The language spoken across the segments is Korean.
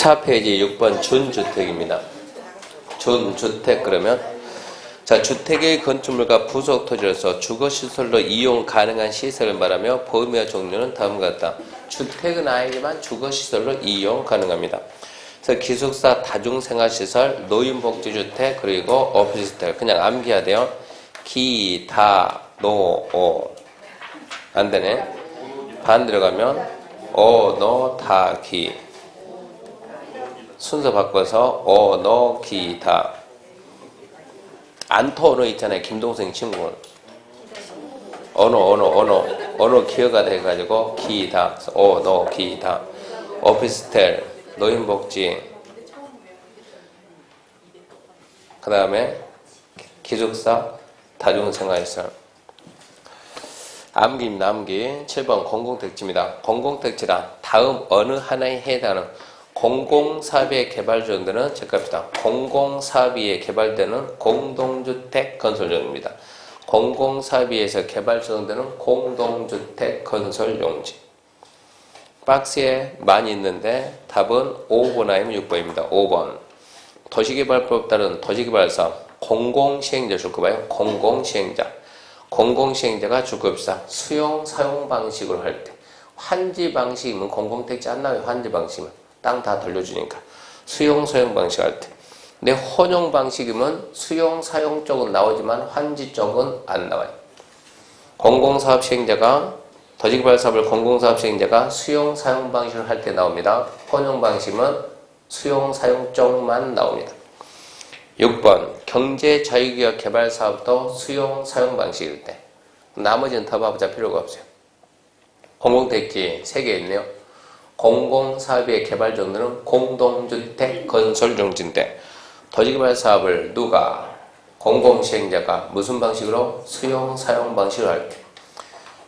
4페이지 6번 준주택입니다. 준주택 그러면 자 주택의 건축물과 부속 토지로서 주거시설로 이용 가능한 시설을 말하며 범위와 종류는 다음과 같다. 주택은 아니지만 주거시설로 이용 가능합니다. 그래서 기숙사, 다중생활시설, 노인복지주택, 그리고 오피스텔. 그냥 암기해야 돼요. 기, 다, 노, 오. 안 되네. 반대로 가면 오, 노, 다, 기. 순서 바꿔서 오, 노, 기, 다. 안토 언어 있잖아요. 김동생 친구. 언어 기어가 돼가지고 기, 다. 오, 노, 기, 다. 오피스텔, 노인복지. 그 다음에 기숙사, 다중생활시설. 암기입니다. 암기. 7번 공공택지입니다. 공공택지란 다음 어느 하나에 해당하는 공공사업의 개발조항들은 체크합시다. 공공사업에 개발되는 공동주택 건설용지입니다. 공공사업에서 개발조항되는 공동주택 건설용지. 박스에 많이 있는데 답은 5번 아니면 6번입니다. 5번. 도시개발법 따른 도시개발사업 공공시행자 줄 거 봐요. 공공시행자. 공공시행자가 줄 겁시다. 수용, 사용 방식으로 할 때. 환지 방식이면 공공택지 안 나와요. 환지 방식이면. 땅 다 돌려주니까. 수용, 사용 방식 할 때. 근데 혼용 방식이면 수용, 사용 쪽은 나오지만 환지 쪽은 안 나와요. 공공사업 시행자가, 도시개발사업을 공공사업 시행자가 수용, 사용 방식을 할 때 나옵니다. 혼용 방식은 수용, 사용 쪽만 나옵니다. 6번 경제자유기업 개발사업도 수용, 사용 방식일 때. 나머지는 더 봐보자 필요가 없어요. 공공택지 3개 있네요. 공공사업의 개발정도는 공동주택 건설용지인데 도시개발사업을 누가? 공공시행자가 무슨 방식으로? 수용, 사용 방식으로 할 때.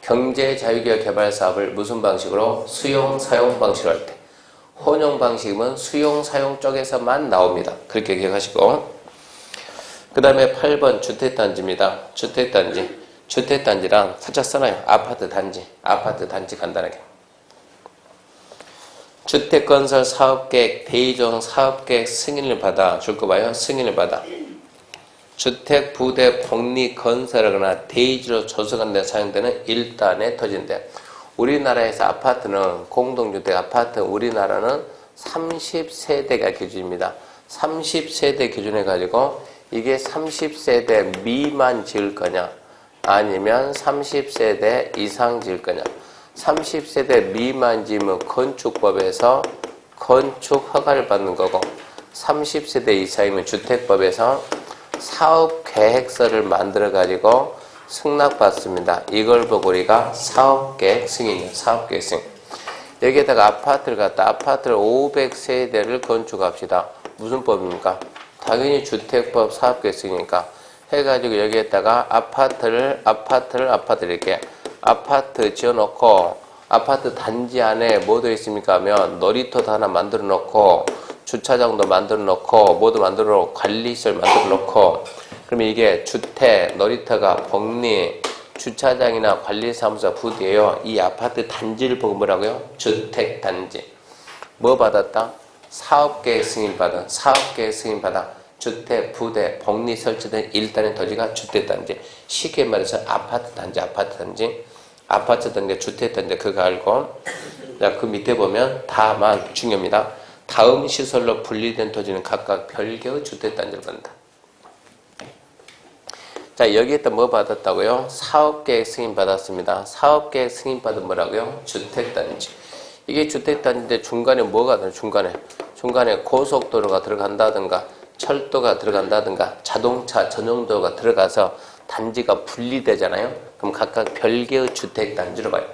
경제자유기업 개발사업을 무슨 방식으로? 수용, 사용 방식으로 할 때. 혼용 방식은 수용, 사용 쪽에서만 나옵니다. 그렇게 기억하시고. 그 다음에 8번 주택단지입니다. 주택단지. 주택단지랑 살짝 써놔요. 아파트 단지. 아파트 단지 간단하게. 주택건설 사업계획, 대의조항 사업계획 승인을 받아. 줄 거 봐요. 승인을 받아. 주택부대 복리건설하거나 대의지로 조성하는 데 사용되는 일단의 토지인데 우리나라에서 아파트는 공동주택 아파트 우리나라는 30세대가 기준입니다. 30세대 기준해 가지고 이게 30세대 미만 지을 거냐 아니면 30세대 이상 지을 거냐. 30세대 미만 지으면 건축법에서 건축 허가를 받는 거고 30세대 이상이면 주택법에서 사업계획서를 만들어 가지고 승낙받습니다. 이걸 보고 우리가 사업계획 승인이에요. 사업계획 승인. 여기에다가 아파트를 갖다 아파트를 500세대를 건축합시다. 무슨 법입니까? 당연히 주택법 사업계획 승인이니까 해가지고 여기에다가 아파트를 이렇게 아파트 지어놓고 아파트 단지 안에 뭐 들어있습니까 하면 놀이터도 하나 만들어 놓고 주차장도 만들어 놓고 뭐도 만들어 놓고 관리시설 만들어 놓고 그러면 이게 주택, 놀이터가 복리, 주차장이나 관리사무소 부지예요. 이 아파트 단지를 보고 뭐라고요? 주택단지. 뭐 받았다? 사업계획 승인받은 사업계획 승인받아 주택, 부대, 복리 설치된 일단의 토지가 주택단지. 쉽게 말해서 아파트 단지, 아파트 단지, 주택단지 그거 알고 자, 그 밑에 보면 다만 중요합니다. 다음 시설로 분리된 토지는 각각 별개의 주택단지를 받는다. 자, 여기에다 뭐 받았다고요? 사업계획 승인 받았습니다. 사업계획 승인 받은 뭐라고요? 주택단지. 이게 주택단지인데 중간에 뭐가 들어요? 중간에 고속도로가 들어간다든가 철도가 들어간다든가 자동차 전용도로가 들어가서 단지가 분리되잖아요. 그럼 각각 별개의 주택단지로 봐요.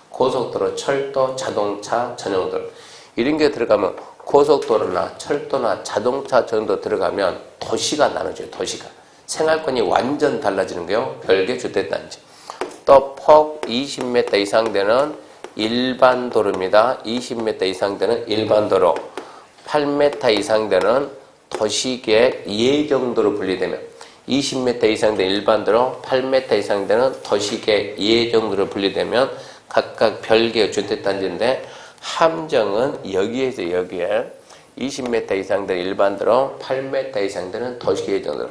고속도로, 철도, 자동차 전용도로. 이런 게 들어가면 고속도로나 철도나 자동차 전용도로 들어가면 도시가 나눠져요. 도시가. 생활권이 완전 달라지는 거예요. 별개 주택단지. 또 폭 20m 이상 되는 일반 도로입니다. 20m 이상 되는 일반 도로. 8m 이상 되는 도시계획 예정도로 분리되면 20m 이상 되는 일반 도로, 8m 이상 되는 도시계획 예정도로 분리되면 각각 별개의 주택단지인데 함정은 여기에서 여기에 20m 이상 되는 일반도로, 8m 이상 되는 도시계획정도로.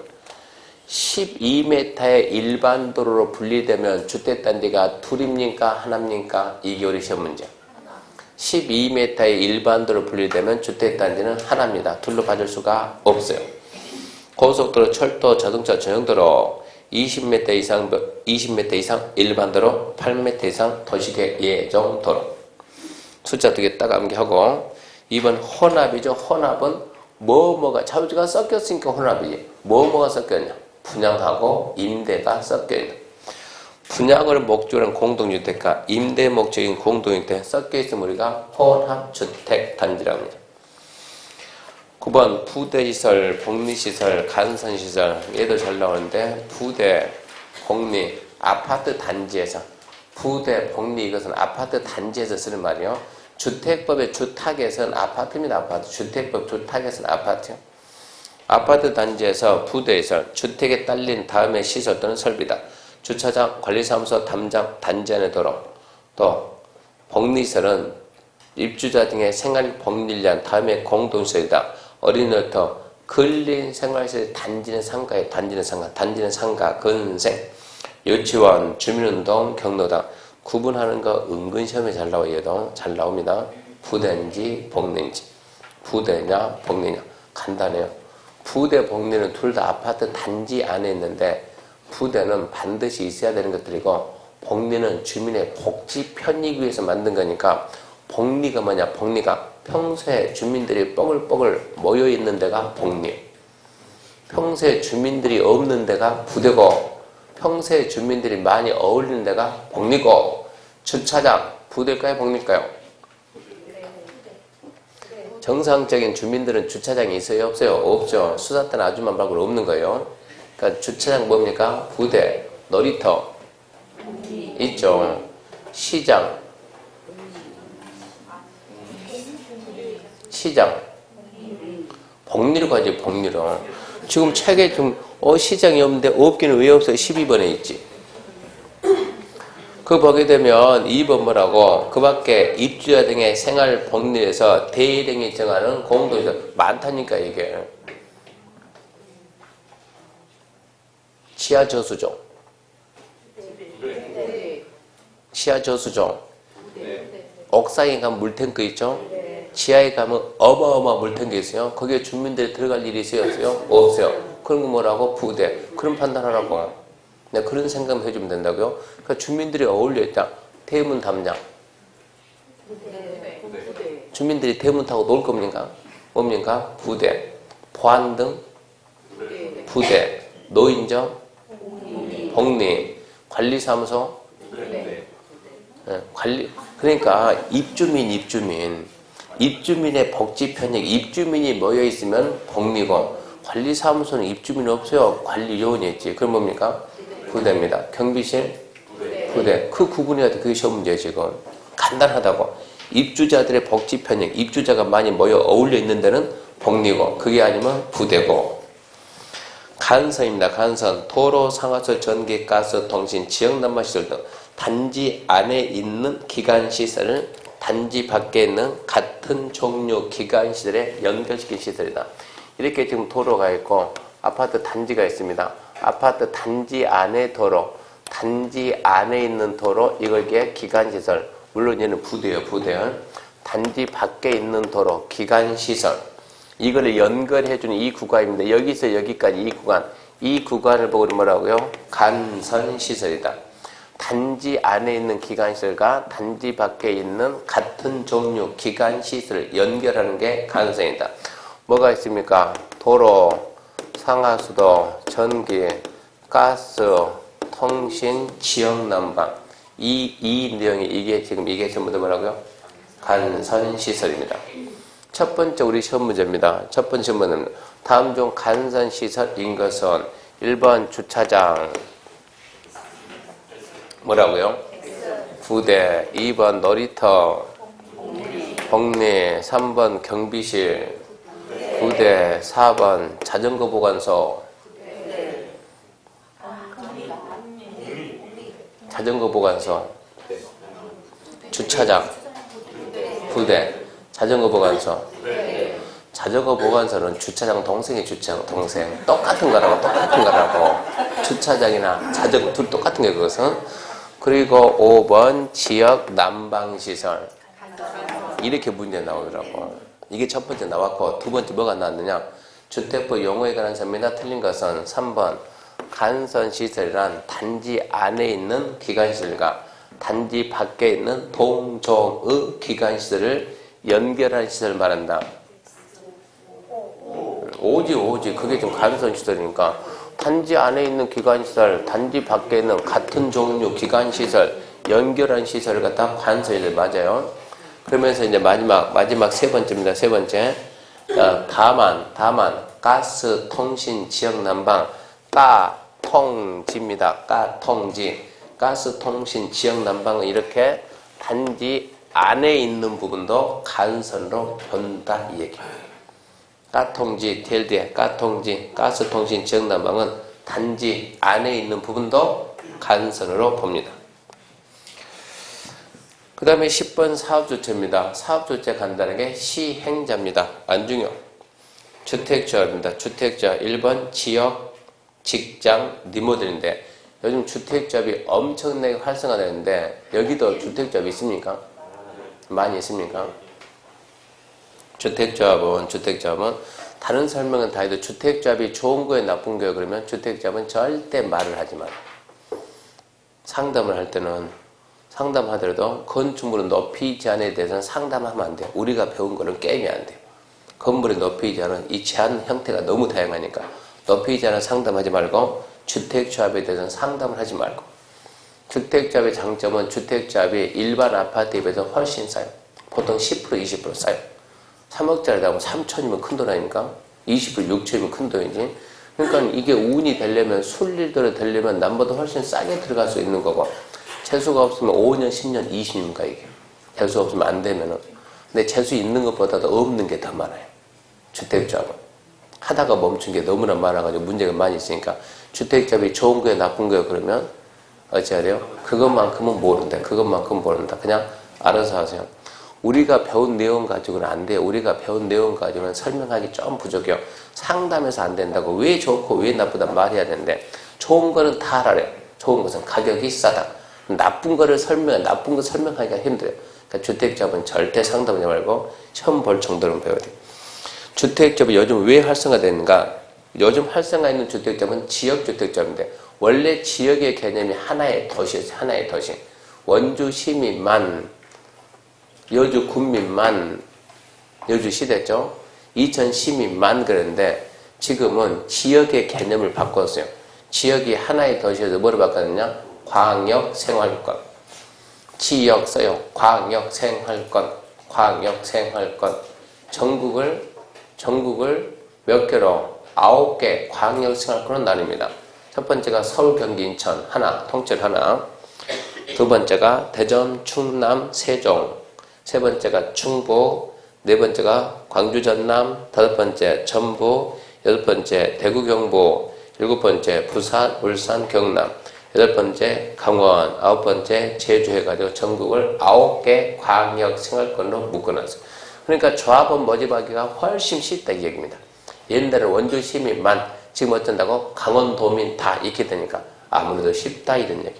12m의 일반도로로 분리되면 주택단지가 둘입니까? 하나입니까? 이게 우리 시험 문제. 12m의 일반도로 분리되면 주택단지는 하나입니다. 둘로 봐줄 수가 없어요. 고속도로, 철도, 자동차 전용도로 20m 이상 일반도로, 8m 이상 도시계획 예정도로. 숫자 2개 딱 암기하고 2번 혼합이죠. 혼합은 뭐뭐가 자유주가 섞였으니까 혼합이지. 뭐뭐가 섞였냐? 분양하고 임대가 섞여있는. 분양을 목적으로 한 공동주택과 임대 목적인 공동주택 섞여있으면 우리가 혼합주택단지라고 합니다. 9번 부대시설, 복리시설, 간선시설. 얘도 잘 나오는데 부대, 복리, 아파트 단지에서 부대, 복리 이것은 아파트 단지에서 쓰는 말이요. 주택법의 주탁에서는 아파트입니다. 아파트. 주택법 주탁에서는 아파트요. 아파트 단지에서 부대시설, 주택에 딸린 다음에 시설 또는 설비다. 주차장, 관리사무소, 담장, 단지 안의 도로. 또 복리시설은 입주자 등의 생활 복리를 위한 다음에 공동시설이다. 어린이부터 근린 생활시설 단지는 상가에 단지는 상가, 단지는 상가, 근생, 유치원, 주민운동, 경로당. 구분하는 거 은근 시험에 잘 나와요. 얘도 잘 나옵니다. 부대인지 복리인지. 부대냐 복리냐. 간단해요. 부대 복리는 둘 다 아파트 단지 안에 있는데 부대는 반드시 있어야 되는 것들이고 복리는 주민의 복지 편익 위해서 만든 거니까 복리가 뭐냐. 복리가 평소에 주민들이 뻐글뻐글 모여있는 데가 복리. 평소에 주민들이 없는 데가 부대고 평소에 주민들이 많이 어울리는 데가 복리고. 주차장 부대일까요? 복리일까요? 정상적인 주민들은 주차장이 있어요? 없어요? 없죠. 수사 때는 아줌마 말고는 없는 거예요. 그러니까 주차장 뭡니까? 부대, 놀이터 있죠. 시장 복리로 가지. 복리로. 지금 책에 좀 시장이 없는데 없기는 왜 없어요? 12번에 있지. 그 보게 되면 2번 뭐라고? 그 밖에 입주자 등의 생활 복리에서 대등이 정하는 공동시설 많다니까 이게. 지하 저수조. 지하 저수조. 옥상에 가면 물탱크 있죠? 지하에 가면 어마어마 물탱크 있어요. 거기에 주민들이 들어갈 일이 있어요? 없어요? 없어요. 그런 거 뭐라고? 부대. 그런 판단하라고. 네, 그런 생각을 해주면 된다고요. 그러니까 주민들이 어울려있다. 대문 담장. 주민들이 대문 타고 놀 겁니까? 뭡니까? 부대. 보안등. 부대. 노인정. 복리. 관리사무소. 네, 관리. 그러니까 입주민의 복지 편익. 입주민이 모여있으면 복리고 관리사무소는 입주민이 없어요. 관리요원이 있지. 그럼 뭡니까? 부대입니다. 경비실? 부대. 그 구분해야 돼. 그게 시험 문제예요, 지금. 간단하다고. 입주자들의 복지 편익, 입주자가 많이 모여 어울려 있는 데는 복리고, 그게 아니면 부대고. 간선입니다. 간선. 도로, 상하수, 전기, 가스, 통신, 지역난방시설 등 단지 안에 있는 기관시설을 단지 밖에 있는 같은 종류 기관시설에 연결시킨 시설이다. 이렇게 지금 도로가 있고 아파트 단지가 있습니다. 아파트 단지 안에 도로, 단지 안에 있는 도로, 이걸 기관시설. 물론 얘는 부대예요. 부대. 단지 밖에 있는 도로, 기관시설. 이걸 연결해주는 이 구간입니다. 여기서 여기까지 이 구간. 이 구간을 보고 뭐라고요? 간선시설이다. 단지 안에 있는 기관시설과 단지 밖에 있는 같은 종류 기관시설을 연결하는 게 간선이다. 뭐가 있습니까? 도로, 상하수도, 전기, 가스, 통신, 지역난방. 이 내용이 이게 전부 다 뭐라고요? 간선시설입니다. 첫 번째 우리 시험 문제입니다. 첫 번째 시험 문제는 다음 중 간선시설인 것은 1번 주차장. 뭐라고요? 부대. 2번 놀이터. 복리. 3번 경비실. 부대. 4번 자전거 보관소. 자전거 보관소. 주차장. 부대. 자전거 보관소. 자전거 보관소는 주차장 동생이 주차장 동생. 똑같은 거라고, 똑같은 거라고. 주차장이나 자전거 둘 똑같은 게 그것은. 그리고 5번 지역 난방시설. 이렇게 문제 나오더라고. 이게 첫 번째 나왔고, 두 번째 뭐가 나왔느냐. 주택법 용어에 관한 설명이나 틀린 것은 3번 간선시설이란 단지 안에 있는 기관시설과 단지 밖에 있는 동종의 기관시설을 연결한 시설을 말한다. 오지. 그게 좀 간선시설이니까 단지 안에 있는 기관시설, 단지 밖에 있는 같은 종류 기관시설, 연결한 시설을 갖다 관선시설 맞아요. 그러면서 이제 마지막 세 번째입니다. 세 번째. 다만, 가스, 통신, 지역 난방, 가통지입니다. 가통지. 가스, 통신, 지역 난방은 이렇게 단지 안에 있는 부분도 간선으로 본다 이 얘기입니다. 가통지, TLD, 가통지, 가스, 통신, 지역 난방은 단지 안에 있는 부분도 간선으로 봅니다. 그 다음에 10번 사업주체입니다. 사업주체 간단하게 시행자입니다. 안중요. 주택조합입니다. 주택조합 1번 지역, 직장, 리모델인데 요즘 주택조합이 엄청나게 활성화되는데 여기도 주택조합이 있습니까? 많이 있습니까? 주택조합은 다른 설명은 다 해도 주택조합이 좋은 거예요, 나쁜 거예요? 그러면 주택조합은 절대 말을 하지 마라. 상담을 할 때는 상담하더라도 건축물의 높이 제한에 대해서는 상담하면 안 돼요. 우리가 배운 거는 깨면 안 돼요. 건물의 높이 제한은 이 제한 형태가 너무 다양하니까 높이 제한은 상담하지 말고 주택조합에 대해서는 상담을 하지 말고 주택조합의 장점은 주택조합이 일반 아파트에 비해서 훨씬 싸요. 보통 10% 20% 싸요. 3억짜리다 하면 3천이면 큰 돈 아닙니까? 20% 6천이면 큰 돈이지. 그러니까 이게 운이 되려면 순리대로 되려면 남보다 훨씬 싸게 들어갈 수 있는 거고 재수가 없으면 5년, 10년, 20년입니까 이게. 재수 없으면 안 되면은. 근데 재수 있는 것보다도 없는 게 더 많아요. 주택조합은. 하다가 멈춘 게 너무나 많아가지고 문제가 많이 있으니까 주택조합이 좋은 거예요, 나쁜 거예요 그러면 어찌해야 돼요? 그것만큼은 모른다. 그냥 알아서 하세요. 우리가 배운 내용 가지고는 안 돼요. 우리가 배운 내용 가지고는 설명하기 좀 부족해요. 상담해서 안 된다고 왜 좋고 왜 나쁘다 말해야 되는데 좋은 거는 다 알아요. 좋은 것은 가격이 싸다. 나쁜 거 설명하기가 힘들어요. 그러니까 주택조합은 절대 상담하지 말고 시험 볼 정도로 배워야 돼요. 주택조합이 요즘 왜 활성화되는가? 요즘 활성화 있는 주택조합은 지역주택조합인데 원래 지역의 개념이 하나의 도시였어요. 하나의 도시. 원주 시민만, 여주 군민만, 여주시 됐죠? 이천 시민만 그랬는데 지금은 지역의 개념을 바꿨어요. 지역이 하나의 도시에서 뭐로 바꿨느냐? 광역생활권. 지역 써요. 광역생활권. 전국을 몇 개로? 9개 광역생활권으로 나뉩니다. 첫 번째가 서울, 경기, 인천 하나, 통째로 하나. 두 번째가 대전, 충남, 세종. 세 번째가 충북. 네 번째가 광주, 전남. 다섯 번째 전북. 여섯 번째 대구, 경북. 일곱 번째 부산, 울산, 경남. 여덟 번째 강원. 아홉 번째 제주 해가지고 전국을 9개 광역생활권으로 묶어놨어요. 그러니까 조합원 모집하기가 훨씬 쉽다 이 얘기입니다. 옛날에 원주 시민만 지금 어쩐다고 강원도민 다 이렇게 되니까 아무래도 쉽다 이런 얘기.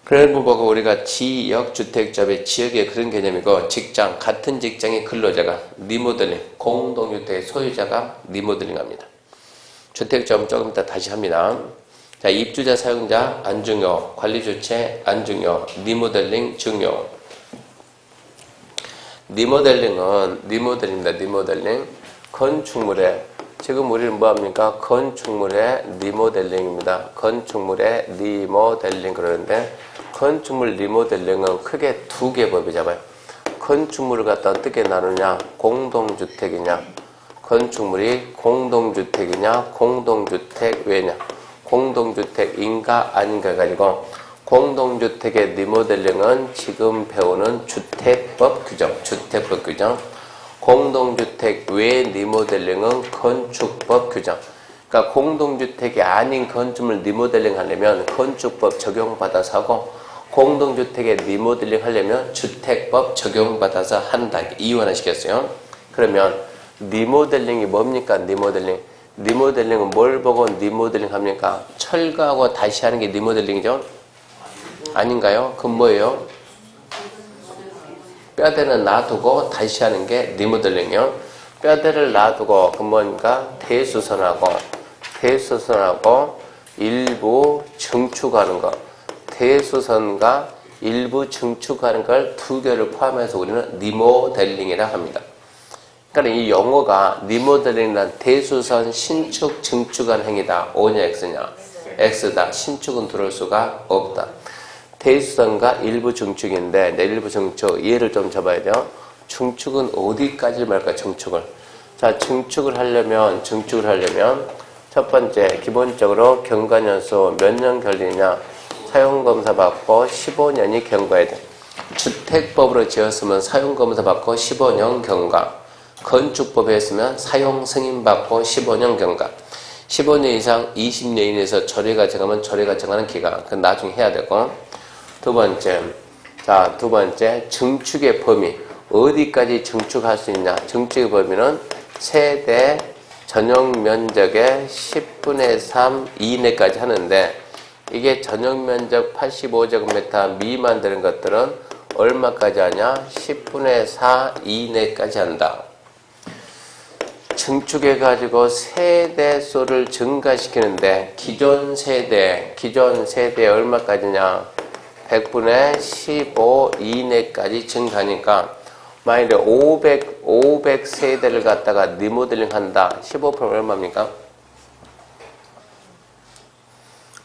그래서 보고 우리가 지역주택조합의 지역의 그런 개념이고 직장, 같은 직장의 근로자가 리모델링, 공동주택의 소유자가 리모델링합니다. 주택조합은 조금 이따 다시 합니다. 자, 입주자, 사용자, 안중요, 관리주체, 안중요, 리모델링, 중요. 리모델링입니다. 리모델링. 건축물의, 지금 우리는 뭐합니까? 건축물의 리모델링입니다. 건축물의 리모델링 그러는데, 건축물 리모델링은 크게 두 개 법이 잡아요. 건축물을 갖다 어떻게 나누냐? 공동주택이냐? 건축물이 공동주택이냐? 공동주택 왜냐? 공동주택인가 아닌가 가지고 공동주택의 리모델링은 지금 배우는 주택법 규정. 공동주택 외 리모델링은 건축법 규정. 그러니까 공동주택이 아닌 건축물 리모델링 하려면 건축법 적용받아서 하고 공동주택의 리모델링 하려면 주택법 적용받아서 한다. 이유 하나 시켰어요. 그러면 리모델링이 뭡니까? 리모델링은 뭘 보고 리모델링 합니까? 철거하고 다시 하는 게 리모델링이죠? 아닌가요? 그건 뭐예요? 뼈대는 놔두고 다시 하는 게 리모델링이요. 뼈대를 놔두고 그 뭔가 대수선하고 일부 증축하는 거. 대수선과 일부 증축하는 걸 두 개를 포함해서 우리는 리모델링이라 합니다. 그러니까 이 용어가 리모델링이란 대수선 신축 증축하는 행위다. O냐 X냐? X다. 신축은 들어올 수가 없다. 대수선과 일부 증축인데 일부 증축 예를 좀 잡아야 돼요. 증축은 어디까지 말까? 증축을. 자, 증축을 하려면 첫 번째 기본적으로 경과년수 몇 년 걸리냐? 사용검사 받고 15년이 경과해야 돼. 주택법으로 지었으면 사용검사 받고 15년 경과. 건축법에 했으면 사용승인 받고 15년 경과. 15년 이상 20년 이내에서 조례가 정하면 조례가 정하는 기간. 그건 나중에 해야 되고. 두 번째 증축의 범위. 어디까지 증축할 수 있냐? 증축의 범위는 세대 전용 면적의 10분의 3 이내까지 하는데 이게 전용 면적 85제곱미터 미만 되는 것들은 얼마까지 하냐? 10분의 4 이내까지 한다. 증축해가지고 세대수를 증가시키는데 기존 세대 얼마까지냐? 100분의 15 이내까지 증가하니까 만일에 500 세대를 갖다가 리모델링 한다. 15%는 얼마입니까?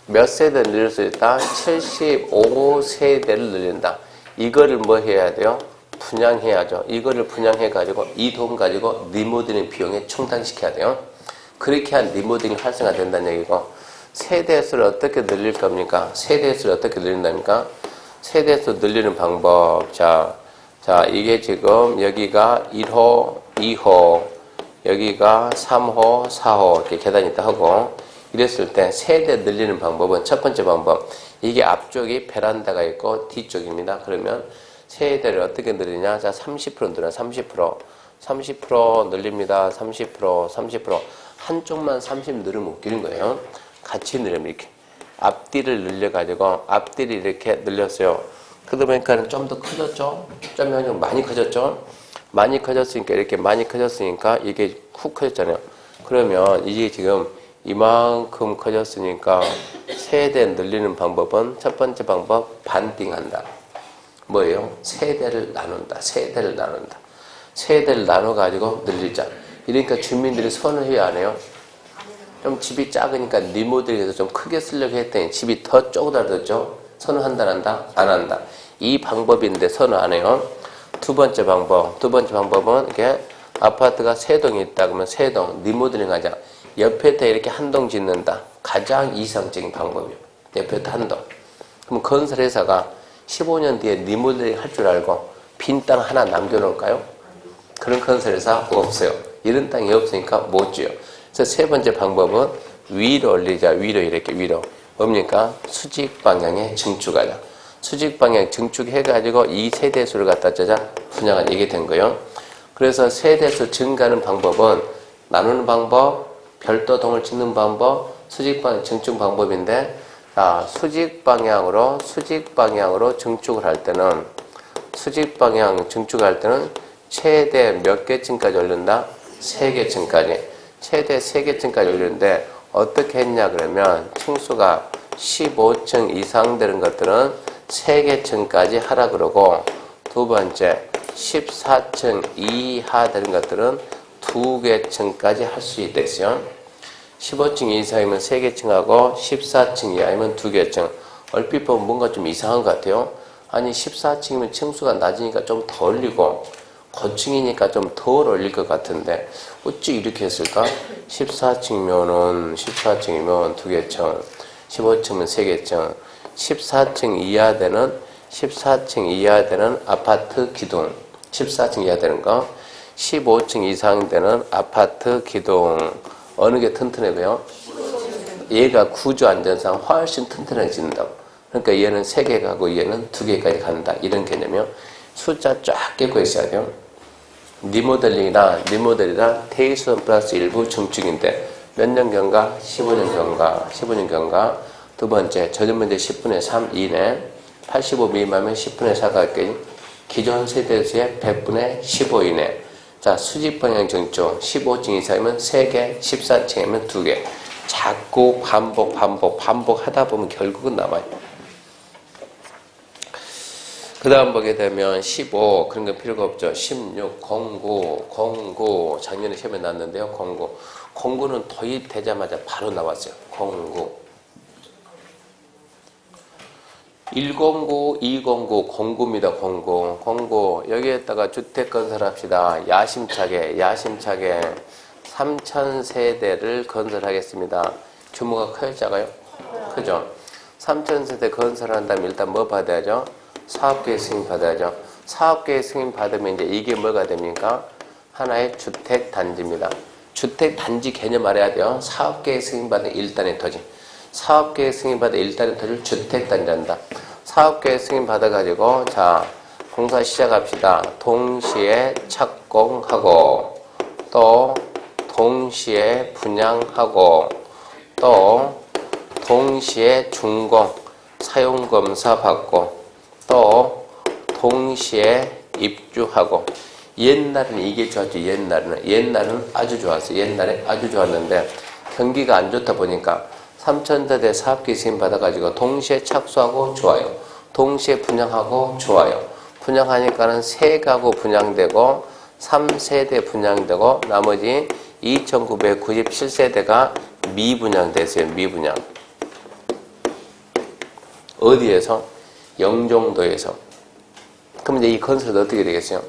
몇 세대를 늘릴 수 있다? 75세대를 늘린다. 이거를 뭐 해야 돼요? 분양해야죠. 이거를 분양해가지고 이 돈 가지고 리모델링 비용에 충당시켜야 돼요. 그렇게 한 리모델링 활성화 된다는 얘기고 세대수를 어떻게 늘릴 겁니까? 세대수를 어떻게 늘린답니까? 세대수 늘리는 방법. 자, 이게 지금 여기가 1호, 2호, 여기가 3호, 4호 이렇게 계단이 있다 하고 이랬을 때 세대 늘리는 방법은 첫 번째 방법. 이게 앞쪽이 베란다가 있고 뒤쪽입니다. 그러면 세대를 어떻게 늘리냐? 자, 30% 늘려. 30% 늘립니다. 30%. 한쪽만 30 늘으면 웃기는 거예요. 같이 늘리면 이렇게. 앞뒤를 늘려가지고 앞뒤를 이렇게 늘렸어요. 그러다 보니까 좀 더 커졌죠? 점이 좀 많이 커졌죠? 많이 커졌으니까 이렇게 많이 커졌으니까 이게 훅 커졌잖아요. 그러면 이게 지금 이만큼 커졌으니까 세대 늘리는 방법은 첫 번째 방법 반띵한다. 뭐예요? 세대를 나눈다. 세대를 나눠가지고 늘리자. 이러니까 주민들이 선호해야 안 해요? 좀 집이 작으니까 리모델링해서 좀 크게 쓰려고 했더니 집이 더 쪼그라들었죠? 선호한다, 안 한다? 안 한다. 이 방법인데 선호 안 해요. 두 번째 방법은 이렇게 아파트가 세 동이 있다 그러면 세 동 리모델링 하자. 옆에다 이렇게 한 동 짓는다. 가장 이상적인 방법이에요. 옆에다 한 동. 그럼 건설회사가 15년 뒤에 리모델링 할 줄 알고 빈 땅 하나 남겨놓을까요? 그런 건설회사 없어요. 이런 땅이 없으니까 못 지어요. 그래서 세 번째 방법은 위로 올리자. 위로. 뭡니까? 수직 방향에 증축하자. 수직 방향 증축해가지고 이 세대수를 갖다 짜자. 분양을 이게 된 거예요. 그래서 세대수 증가하는 방법은 나누는 방법, 별도 동을 짓는 방법, 수직 방향 증축 방법인데, 자, 수직 방향으로 증축을 할 때는, 최대 몇 개층까지 올린다? 3개층까지. 최대 3개층까지 올리는데, 어떻게 했냐, 그러면, 층수가 15층 이상 되는 것들은 3개층까지 하라 그러고, 두 번째, 14층 이하 되는 것들은 2개층까지 할 수 있댔어요. 15층 이상이면 3개층하고 14층 이하이면 2개층. 얼핏 보면 뭔가 좀 이상한 것 같아요. 아니 14층이면 층수가 낮으니까 좀 더 올리고 고층이니까 좀 덜 올릴 것 같은데 어찌 이렇게 했을까? 14층이면 2개층, 15층이면 3개층, 14층 이하 되는 아파트 기둥, 14층 이하 되는 거, 15층 이상 되는 아파트 기둥. 어느 게 튼튼해 보여? 얘가 구조 안전상 훨씬 튼튼해진다고. 그러니까 얘는 3개 가고 얘는 2개까지 간다. 이런 개념이요. 숫자 쫙 깨고 있어야 돼요. 리모델이나 테이션 플러스 일부 증축인데 몇 년경과? 15년경과. 두 번째, 저전문제 10분의 3 이내, 85 미만이면 10분의 4가 기존 세대수의 100분의 15 이내. 자, 수직방향 증축 15층 이상이면 3개, 14층이면 2개. 자꾸 반복하다 보면 결국은 남아요. 그 다음 보게 되면 15, 그런 건 필요가 없죠. 16, 09, 작년에 시험에 났는데요. 09는 도입되자마자 바로 나왔어요. 09. 109, 209, 09입니다. 09. 여기에다가 주택 건설합시다. 야심차게 3,000세대를 건설하겠습니다. 규모가 커요? 작아요? 크죠? 3,000세대 건설한다면 일단 뭐 받아야죠? 사업계획 승인 받아야죠. 사업계획 승인 받으면 이제 이게 뭐가 됩니까? 하나의 주택단지입니다. 주택단지 개념 알아야 돼요. 사업계획 승인 받은 1단의 토지. 사업계획 승인 받은 1단의 토지를 주택단지한다. 사업계획 승인 받아가지고, 자, 공사 시작합시다. 동시에 착공하고, 또, 동시에 분양하고, 또, 동시에 준공, 사용검사 받고, 또, 동시에 입주하고. 옛날에는 이게 좋았죠. 옛날에는 아주 좋았어요. 옛날에 아주 좋았는데, 경기가 안 좋다 보니까, 3,000세대 사업계획 승인 받아가지고 동시에 착수하고 좋아요. 동시에 분양하고 좋아요. 분양하니까는 3가구 분양되고 3세대 분양되고 나머지 2,997세대가 미분양됐어요. 미분양. 어디에서? 영종도에서. 그럼 이제 이 건설은 어떻게 되겠어요?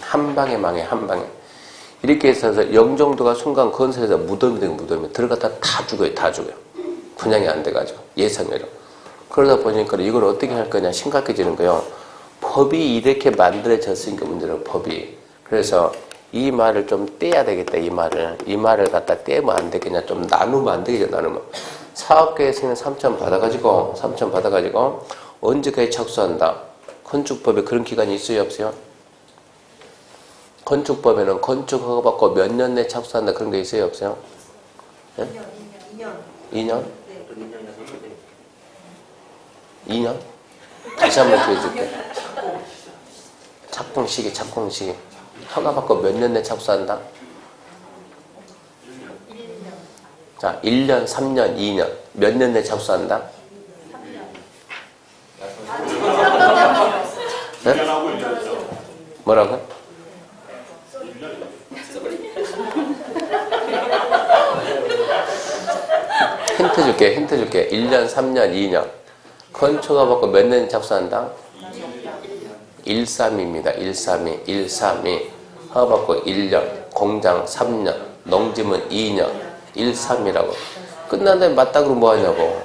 한 방에 망해, 한 방에. 이렇게 해서 영종도가 순간 건설에서 무덤이 들어갔다 다 죽어요. 분양이 안 돼가지고 예상외로. 그러다 보니까 이걸 어떻게 할 거냐 심각해지는 거예요. 법이 이렇게 만들어졌으니까 문제는 법이. 그래서 이 말을 좀 떼야 되겠다. 이 말을 갖다 떼면 안 되겠냐. 좀 나누면 안 되겠냐. 나누면. 사업계획 승인 3,000 받아가지고 언제까지 착수한다. 건축법에 그런 기간이 있어요? 없어요? 건축법에는 건축 허가받고 몇 년 내에 착수한다 그런 게 있어요? 없어요? 네? 2년? 네. 2년? 다시 한번 기회줄게. 착공 시기. 허가받고 몇 년 내에 착수한다? 자, 1년, 3년, 2년. 몇 년 내에 착수한다? 3년. 네? 뭐라고? 힌트 줄게. 1년, 3년, 2년. 건축허가 받고 몇 년 착수한다? 132입니다. 132. 허가 받고 1년, 공장 3년, 농지문 2년, 132라고. 끝난 다음에 맞다그로 뭐 하냐고.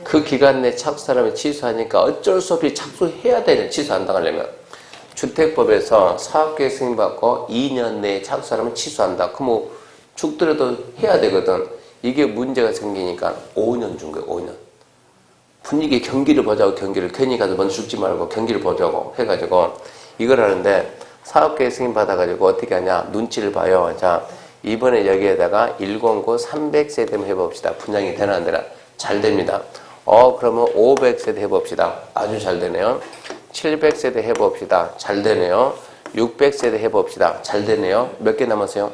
그 기간 내 착수하려면 취소하니까 어쩔 수 없이 착수해야 되는 취소 안 당하려면. 주택법에서 사업계획 승인받고 2년 내에 착수하려면 취소한다. 그럼 뭐 죽더라도 해야 되거든. 이게 문제가 생기니까 5년 준 거예요. 5년. 분위기 경기를 보자고 괜히 가서 먼저 죽지 말고 경기를 보자고 해가지고 이걸 하는데 사업계획 승인 받아가지고 어떻게 하냐. 눈치를 봐요. 자, 이번에 여기에다가 109 300세대 해봅시다. 분양이 되나 안 되나. 잘 됩니다. 그러면 500세대 해봅시다. 아주 잘 되네요. 700세대 해봅시다. 잘 되네요. 600세대 해봅시다. 잘 되네요. 몇 개 남았어요?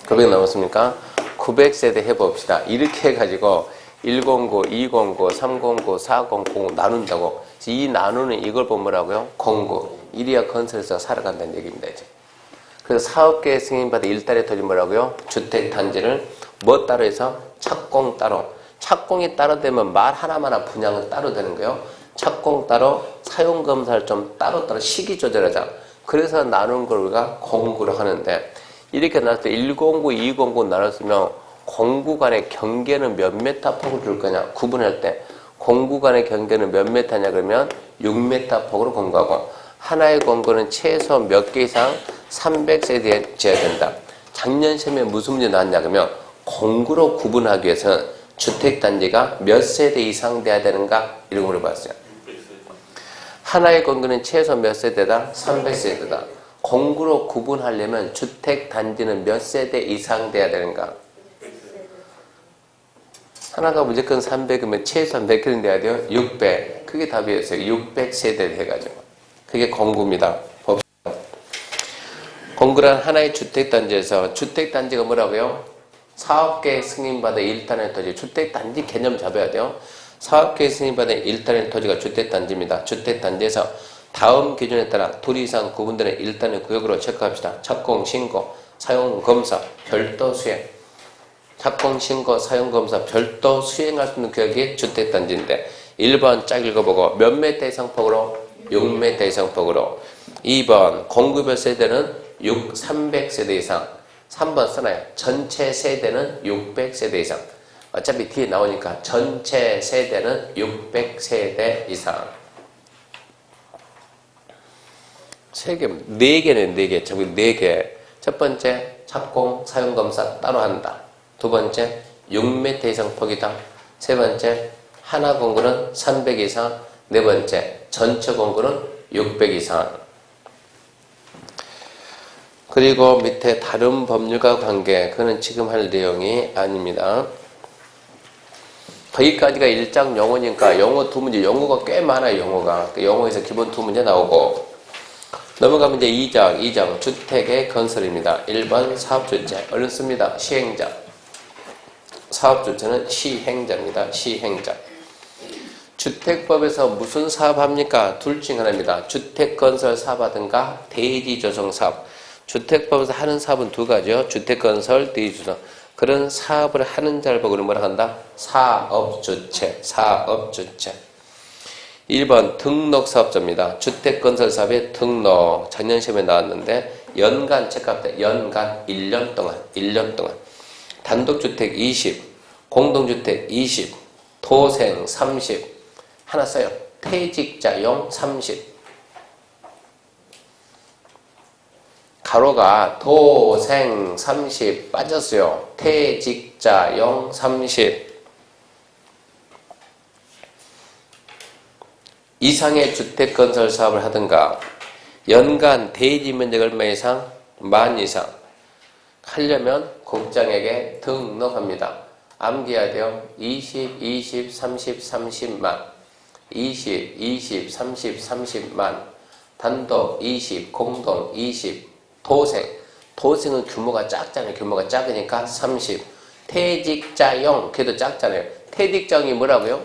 900 남았습니까? 900세대 해봅시다. 이렇게 해가지고 109, 209, 309, 409 나눈다고. 이 나누는 이걸 보면 뭐라고요? 09. 이리야 건설에서 살아간다는 얘기입니다. 이제. 그래서 사업계획 승인받은 1달에 터진 뭐라고요? 주택단지를 뭐 따로 해서? 착공 따로. 착공이 따로 되면 말 하나마나 분양은 따로 되는 거예요. 착공 따로, 사용검사를 좀 따로 시기 조절하자. 그래서 나눈 걸 우리가 공구를 하는데 이렇게 나눴을 때 109, 209 나눴으면 공구 간의 경계는 몇 메타 폭을 줄 거냐? 구분할 때 공구 간의 경계는 몇 메타냐 그러면 6메타 폭으로 공구하고 하나의 공구는 최소 몇 개 이상 300세대에 지어야 된다. 작년 시험에 무슨 문제 나왔냐 그러면 공구로 구분하기 위해서는 주택단지가 몇 세대 이상 돼야 되는가? 이런 걸 물어봤어요. 하나의 건물은 최소 몇 세대다? 300세대다. 공구로 구분하려면 주택단지는 몇 세대 이상 돼야 되는가? 하나가 무조건 300이면 최소한 몇 개는 돼야 돼요? 600. 그게 답이었어요. 600세대 돼가지고. 그게 공구입니다. 공구란 하나의 주택단지에서 주택단지가 뭐라고요? 사업계획 승인받은 일단의 토지. 주택단지 개념 잡아야 돼요. 사업계획 승인받은 일단의 토지가 주택단지입니다. 주택단지에서 다음 기준에 따라 둘 이상 구분되는 일단의 구역으로 체크합시다. 착공, 신고, 사용, 검사, 별도 수행. 착공, 신고, 사용, 검사, 별도 수행할 수 있는 구역이 주택단지인데 1번 짝 읽어보고 몇 미터 이상 폭으로? 6m 이상 폭으로. 2번 공급별 세대는 300세대 이상. 3번 써놔요. 전체 세대는 600세대 이상. 어차피 뒤에 나오니까 전체 세대는 600세대 이상. 3개, 4개는 4개. 저기 4개. 첫 번째, 착공, 사용검사 따로 한다. 두 번째, 6m 이상 폭이다. 세 번째, 하나 공구는 300 이상. 네 번째, 전체 공구는 600 이상. 그리고 밑에 다른 법률과 관계, 그거는 지금 할 내용이 아닙니다. 거기까지가 1장 영어니까 영어 두 문제, 영어가 꽤 많아요. 영어가. 영어에서 기본 두 문제 나오고 넘어가면 이제 2장 주택의 건설입니다. 1번 사업주체 얼른 씁니다. 시행자. 사업주체는 시행자입니다. 시행자. 주택법에서 무슨 사업합니까? 둘 중 하나입니다. 주택건설 사업하든가 대지조성사업. 주택법에서 하는 사업은 두 가지요. 주택건설, 대지조성. 그런 사업을 하는 자를 보고 뭐라 한다? 사업주체. 사업주체. 1번 등록사업자입니다. 주택건설사업의 등록. 작년 시험에 나왔는데 연간 체크합니다. 연간 1년 동안. 1년 동안. 단독주택 20, 공동주택 20, 도생 30. 하나 써요. 퇴직자용 30. 가로가 도생 30 빠졌어요. 퇴직자용 30. 이상의 주택건설 사업을 하든가 연간 대지 면적 얼마 이상? 10,000 이상 하려면 국장에게 등록합니다. 암기해야 돼요. 20, 20, 30, 30만 20, 20, 30, 30만 단독 20, 공동 20 도생. 도생은 규모가 작잖아요. 규모가 작으니까 30. 퇴직자용. 걔도 작잖아요. 퇴직자용이 뭐라고요?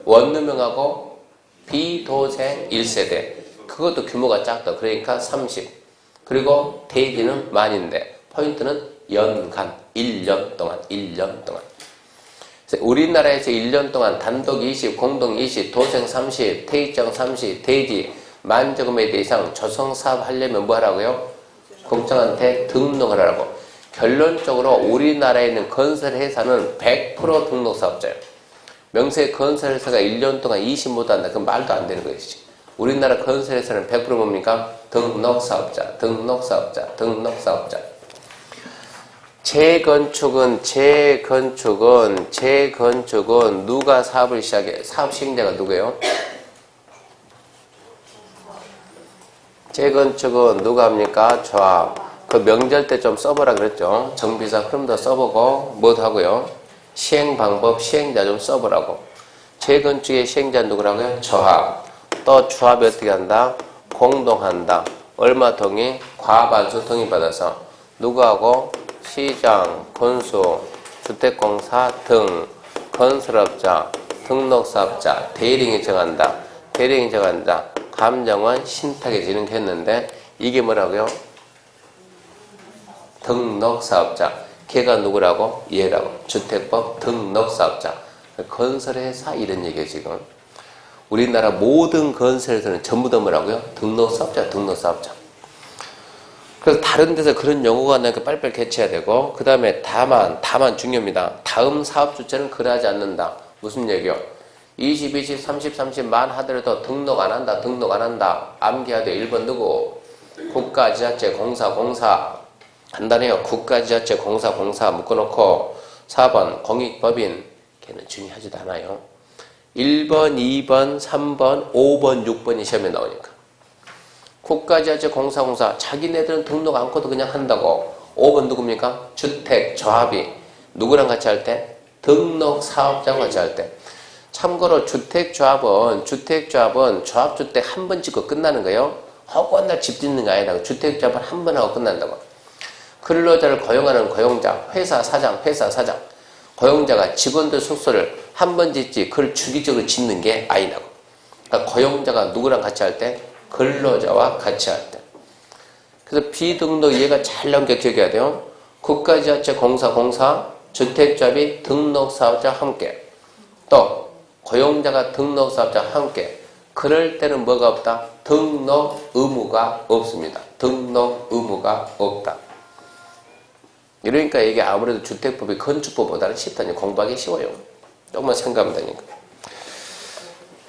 원룸형하고 비도생 1세대. 그것도 규모가 작다. 그러니까 30. 그리고 대지는 10,000인데 포인트는 연간 1년 동안. 1년 동안. 우리나라에서 1년 동안 단독 20, 공동 20, 도생 30, 퇴직자용 30, 대지 10,000제곱미터 이상 조성사업 하려면 뭐 하라고요? 국장한테 등록을 하라고. 결론적으로 우리나라에 있는 건설회사는 100% 등록사업자예요. 명세 건설회사가 1년 동안 20 못한다. 그건 말도 안 되는 것이지. 우리나라 건설회사는 100% 뭡니까? 등록사업자, 등록사업자, 등록사업자. 재건축은 누가 사업을 시작해? 사업 시행자가 누구예요? 재건축은 누가 합니까? 조합. 그 명절 때 좀 써보라 그랬죠. 정비사 흐름도 써보고 뭐도 하고요. 시행 방법, 시행자 좀 써보라고. 재건축의 시행자 누구라고요? 조합. 또 조합이 어떻게 한다? 공동한다. 얼마 동의? 과반수 동의받아서 누구하고? 시장, 건수, 주택공사 등 건설업자, 등록사업자, 대리인이 정한다. 대리인이 정한다. 감정원 신탁에 진행했는데 이게 뭐라고요? 등록사업자. 걔가 누구라고? 얘라고. 주택법 등록사업자. 건설회사 이런 얘기예요 지금. 우리나라 모든 건설회사는 전부 다 뭐라고요? 등록사업자, 등록사업자. 그래서 다른 데서 그런 용어가 나니까 빨리빨리 개최해야 되고 그 다음에 다만 중요합니다. 다음 사업주체는 그러하지 않는다. 무슨 얘기요? 20, 20, 30, 30만 하더라도 등록 안 한다. 등록 안 한다. 암기해야 돼. 1번 누구? 국가지자체 공사 간단해요. 국가지자체 공사 묶어놓고 4번 공익법인 걔는 중요하지도 않아요. 1번, 2번, 3번, 5번, 6번이 시험에 나오니까. 국가지하철공사 자기네들은 등록 않고도 그냥 한다고. 5번 누굽니까? 주택, 조합이 누구랑 같이 할 때? 등록 사업자랑 같이 할 때. 참고로 주택조합은 조합주택 한 번 짓고 끝나는 거예요. 허구한 날 집 짓는 거 아니다. 주택조합은 한 번 하고 끝난다고. 근로자를 고용하는 고용자, 회사 사장. 고용자가 직원들 숙소를 한 번 짓지 그걸 주기적으로 짓는 게 아니라고. 그러니까 고용자가 누구랑 같이 할 때? 근로자와 같이 할 때. 그래서 비등록 이해가 잘 나온 게 기억해야 돼요. 국가지하철공사, 주택조합이 등록사업자와 함께. 또 고용자가 등록사업자와 함께. 그럴 때는 뭐가 없다? 등록 의무가 없습니다. 등록 의무가 없다. 이러니까 이게 아무래도 주택법이 건축법보다는 쉽다니 공부하기 쉬워요. 조금만 생각하면 되니까.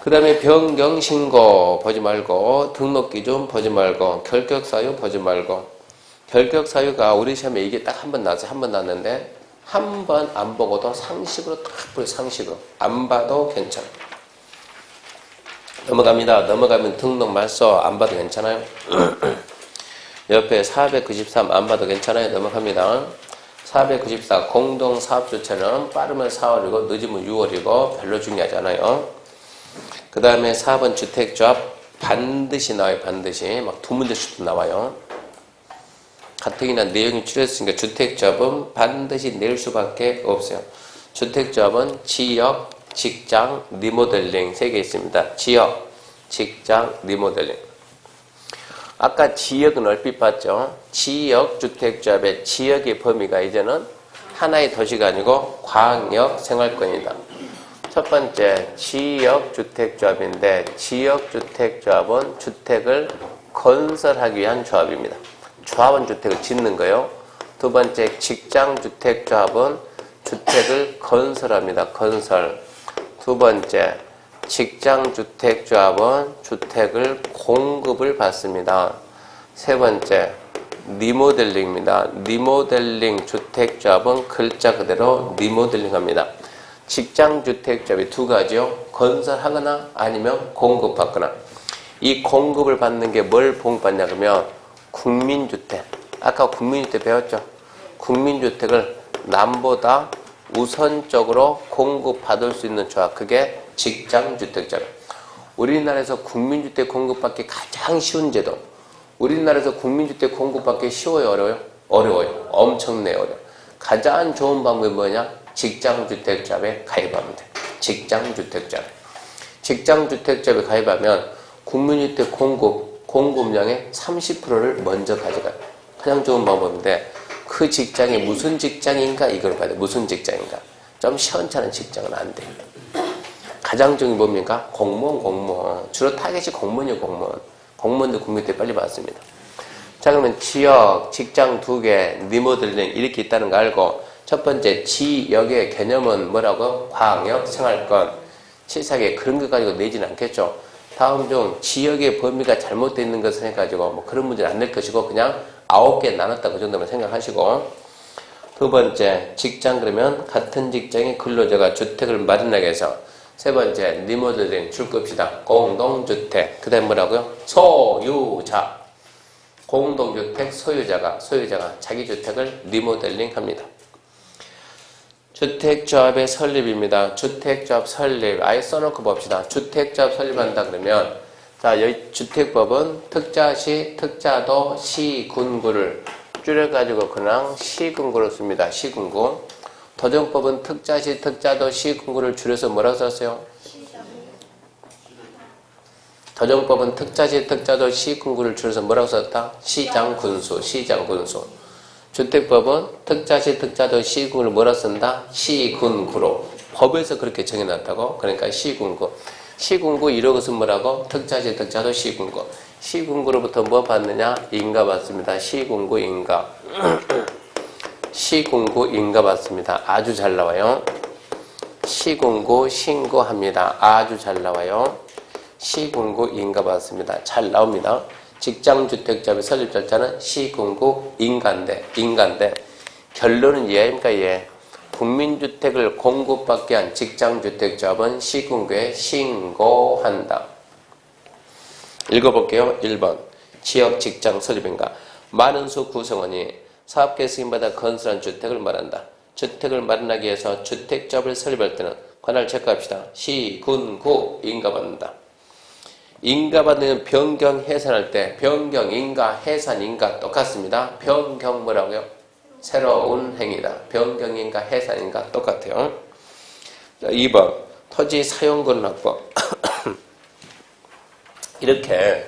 그 다음에 변경신고 보지 말고 등록기준 보지 말고 결격사유 보지 말고. 결격사유가 우리 시험에 이게 딱 한 번 나왔어요. 한 번 나왔는데 한 번 안 보고도 상식으로 딱 보여. 상식으로 안 봐도 괜찮아. 넘어갑니다. 넘어가면 등록 말소 안 봐도 괜찮아요. 옆에 493 안 봐도 괜찮아요. 넘어갑니다. 494 공동사업주체는 빠르면 4월이고 늦으면 6월이고 별로 중요하지 않아요. 그 다음에 4번 주택조합 반드시 나와요. 반드시 막 두 문제씩도 나와요. 가뜩이나 내용이 줄였으니까 주택조합은 반드시 낼 수밖에 없어요. 주택조합은 지역, 직장, 리모델링 3개 있습니다. 지역, 직장, 리모델링. 아까 지역은 얼핏 봤죠. 지역 주택조합의 지역의 범위가 이제는 하나의 도시가 아니고 광역생활권이다. 첫 번째 지역주택조합인데 지역주택조합은 주택을 건설하기 위한 조합입니다. 조합은 주택을 짓는 거예요. 두 번째 직장주택조합은 주택을 건설합니다. 건설. 두 번째 직장주택조합은 주택을 공급을 받습니다. 세 번째 리모델링입니다. 리모델링 주택조합은 글자 그대로 리모델링합니다. 직장주택조합이 두 가지요. 건설하거나 아니면 공급받거나. 이 공급을 받는 게 뭘 공급받냐 그러면 국민주택. 아까 국민주택 배웠죠. 국민주택을 남보다 우선적으로 공급받을 수 있는 조합. 그게 직장주택조합. 우리나라에서 국민주택 공급받기 가장 쉬운 제도. 우리나라에서 국민주택 공급받기 쉬워요? 어려워요? 어려워요. 엄청나게 어려워요. 가장 좋은 방법이 뭐냐? 직장주택조합에 가입하면 돼. 직장주택조합. 직장주택조합에 가입하면 국민주택 공급량의 30%를 먼저 가져가요. 가장 좋은 방법인데 그 직장이 무슨 직장인가 이걸 봐야 돼. 무슨 직장인가. 좀 시원찮은 직장은 안 돼. 가장 좋은 게 뭡니까? 공무원. 주로 타겟이 공무원이에요. 공무원들 국민주택 빨리 받습니다. 자, 그러면 지역, 직장 2개, 리모델링 이렇게 있다는 거 알고 첫 번째 지역의 개념은 뭐라고? 광역생활권. 치사하게 그런 거 가지고 내지는 않겠죠. 다음 중 지역의 범위가 잘못되어 있는 것을 해가지고 뭐 그런 문제는 안 낼 것이고 그냥 9개 나눴다 그 정도만 생각하시고. 두 번째 직장 그러면 같은 직장의 근로자가 주택을 마련하게 해서. 세 번째 리모델링 줄 겁시다. 공동주택. 그 다음 뭐라고요? 소유자. 공동주택 소유자가 자기 주택을 리모델링 합니다. 주택조합의 설립입니다. 주택조합 설립. 아예 써놓고 봅시다. 주택조합 설립한다 그러면 자, 여기 주택법은 특자시, 특자도, 시군구를 줄여가지고 그냥 시군구로 씁니다. 시군구. 도정법은 특자시, 특자도, 시군구를 줄여서 뭐라고 썼어요? 도정법은 특자시, 특자도, 시군구를 줄여서 뭐라고 썼다? 시장군수. 주택법은 특자시, 특자도, 시군구를 뭐라고 쓴다? 시군구로. 법에서 그렇게 정해놨다고? 그러니까 시군구. 시군구 이런 것은 뭐라고? 특자시, 특자도, 시군구. 시군구로부터 뭐 받느냐? 인가 받습니다. 시군구 인가. 시군구 인가 받습니다. 아주 잘 나와요. 시군구 신고합니다. 아주 잘 나와요. 시군구 인가 받습니다. 잘 나옵니다. 직장주택조합의 설립 절차는 시군구 인가인데 결론은 이해입니까? 국민주택을 공급받게 한 직장주택조합은 시군구에 신고한다. 읽어볼게요. 1번 지역 직장 설립인가. 많은 수 구성원이 사업계 승인받아 건설한 주택을 말한다. 주택을 마련하기 위해서 주택조합을 설립할 때는 관할 체크합시다. 시, 군, 구 인가받는다. 인가받는 변경 해산할 때 변경 인가 해산 인가 똑같습니다. 변경 뭐라고요? 새로운 행위다. 변경 인가 해산 인가 똑같아요. 자, 2번 토지 사용권 확보. 이렇게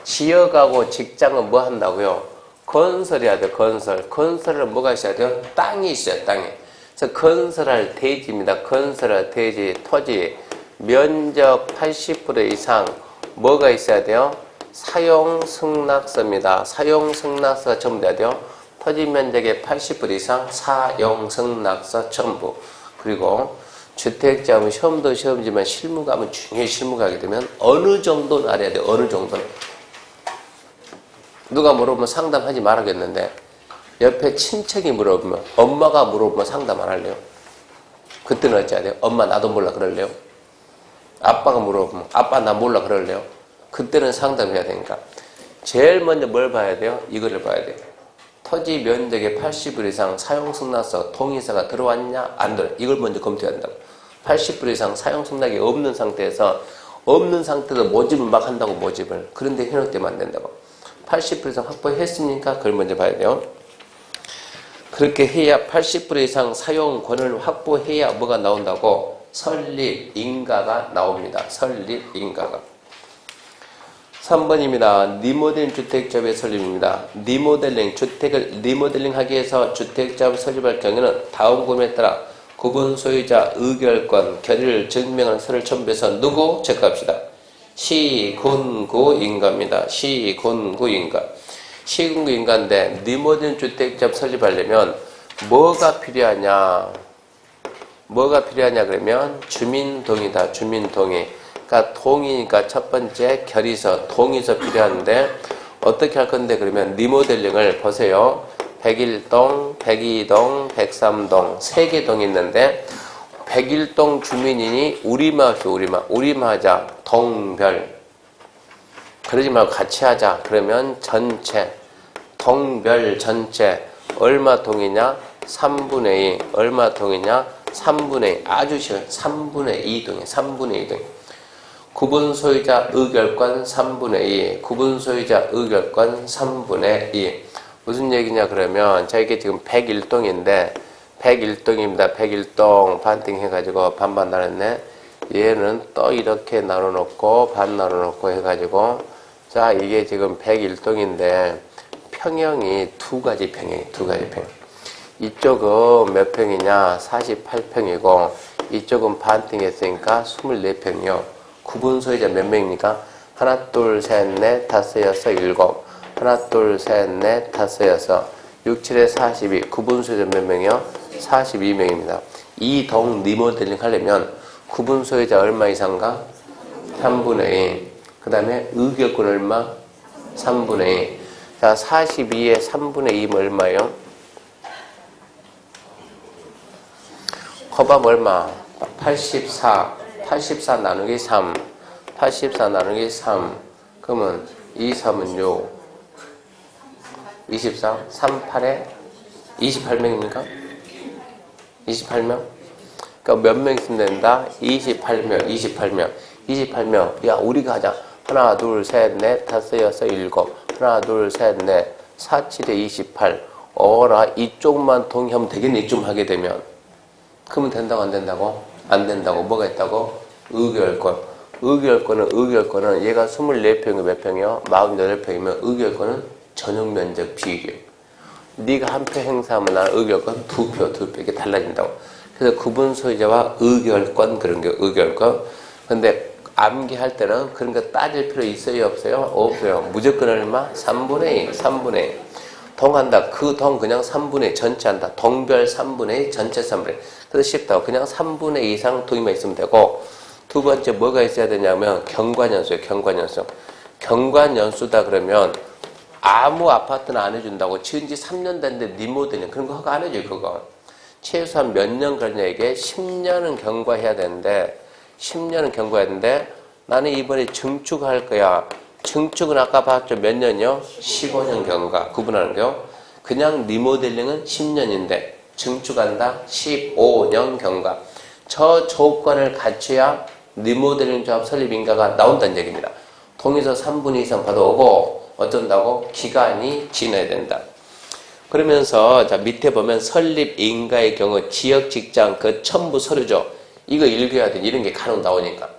지역하고 직장은 뭐 한다고요? 건설해야 돼. 건설은 뭐가 있어야 돼요? 땅이 있어요. 땅이. 그래서 건설할 대지입니다. 건설할 대지 토지 면적 80% 이상 뭐가 있어야 돼요? 사용승낙서입니다. 사용승낙서가 첨부돼야 돼요. 토지 면적의 80% 이상 사용승낙서 첨부. 그리고 주택자금은 시험도 시험이지만 실무가면 중요히 실무가게 되면 어느 정도는 알아야 돼요. 어느 정도는. 누가 물어보면 상담하지 말아야겠는데 옆에 친척이 물어보면 엄마가 물어보면 상담 안 할래요. 그때는 어찌해야 돼요? 엄마 나도 몰라 그럴래요? 아빠가 물어보면 아빠 나 몰라 그럴래요? 그때는 상담해야 되니까 제일 먼저 뭘 봐야 돼요? 이거를 봐야 돼요. 토지 면적의 80% 이상 사용승낙서 동의서가 들어왔냐 안 들어. 이걸 먼저 검토해야 된다고. 80% 이상 사용승낙이 없는 상태에서 없는 상태에서 모집을 막 한다고 모집을. 그런데 현혹되면 안 된다고. 80% 이상 확보했으니까 그걸 먼저 봐야 돼요. 그렇게 해야 80% 이상 사용권을 확보해야 뭐가 나온다고? 설립 인가가 나옵니다. 설립 인가가. 3번입니다. 리모델링 주택조합의 설립입니다. 리모델링 주택을 리모델링 하기 위해서 주택조합을 설립할 경우에는 다음 구문에 따라 구분 소유자 의결권 결의를 증명하는 서를 첨부해서 누구 체크합시다. 시군구 인가입니다. 시군구 인가. 시군구 인가인데 리모델링 주택조합 설립하려면 뭐가 필요하냐? 뭐가 필요하냐 그러면 주민동의다. 주민동의. 그러니까 동의니까 첫 번째 결의서, 동의서 필요한데 어떻게 할 건데 그러면 리모델링을 보세요. 101동, 102동, 103동 3개 동이 있는데 101동 주민이니 우리마을이요. 우리마 하자. 동별. 그러지 말고 같이 하자. 그러면 전체. 동별 전체. 얼마 동이냐? 3분의 2. 얼마 동이냐? 3분의 2. 아주 쉬워요. 3분의 2동이에요. 3분의 2동. 구분 소유자 의결권 3분의 2. 구분 소유자 의결권 3분의 2. 무슨 얘기냐 그러면 자 이게 지금 101동인데 101동입니다. 101동 반띵 해가지고 반반 나눴네. 얘는 또 이렇게 나눠놓고 반 나눠놓고 해가지고 자 이게 지금 101동인데 평형이 두 가지 평. 이쪽은 몇 평이냐? 48평이고 이쪽은 반띵했으니까 24평이요. 구분 소유자 몇 명입니까? 하나, 둘, 셋, 넷, 다섯, 여섯, 일곱. 하나, 둘, 셋, 넷, 다섯, 여섯. 6, 7에 42. 구분 소유자 몇 명이요? 42명입니다. 이 동 리모델링 하려면 구분 소유자 얼마 이상가? 3분의 2. 그 다음에 의결권 얼마? 3분의 2. 자, 42에 3분의 2면 얼마예요? 커밥 얼마? 84. 84 나누기 3. 84 나누기 3. 그러면 2, 3은 6. 24. 3, 8에 28명입니까? 28명? 그러니까 몇 명 있으면 된다? 28명. 28명. 야, 우리가 하자. 하나, 둘, 셋, 넷, 다섯, 여섯, 일곱. 하나, 둘, 셋, 넷. 4, 7에 28. 어라, 이쪽만 동의하면 되겠네. 이쪽 하게 되면. 그러면 된다고 안 된다고? 안 된다고. 뭐가 있다고? 의결권. 의결권은 얘가 24평이 몇 평이요? 48평이면 의결권은 전용 면적 비교. 네가 한 표 행사하면 나는 의결권 2표 이렇게 달라진다고. 그래서 구분 소유자와 의결권 그런 게 의결권. 근데 암기할 때는 그런 거 따질 필요 있어요? 없어요? 없어요. 무조건 얼마? 3분의 2. 동한다. 그 동 그냥 3분의 2 전체 한다. 동별 3분의 2 전체 3분의 2. 그래서 쉽다고. 그냥 3분의 2 이상 동의만 있으면 되고 두 번째 뭐가 있어야 되냐면 경관연수예요. 경관연수다 그러면 아무 아파트는 안 해준다고. 지은 지 3년 됐는데 리모델링 그런 거 허가 안 해줘요. 그거. 최소한 몇 년 걸리냐에게 10년은 경과해야 되는데 10년은 경과해야 되는데 나는 이번에 증축할 거야. 증축은 아까 봤죠? 몇 년이요? 15년 경과. 구분하는 거요. 그냥 리모델링은 10년인데 증축한다? 15년 경과. 저 조건을 갖춰야 리모델링 조합 설립 인가가 나온다는 얘기입니다. 동의서 3분의 이상 받아오고 어쩐다고? 기간이 지나야 된다. 그러면서 자 밑에 보면 설립 인가의 경우 지역 직장 그 첨부 서류죠. 이거 읽어야 돼. 이런 게 간혹 나오니까.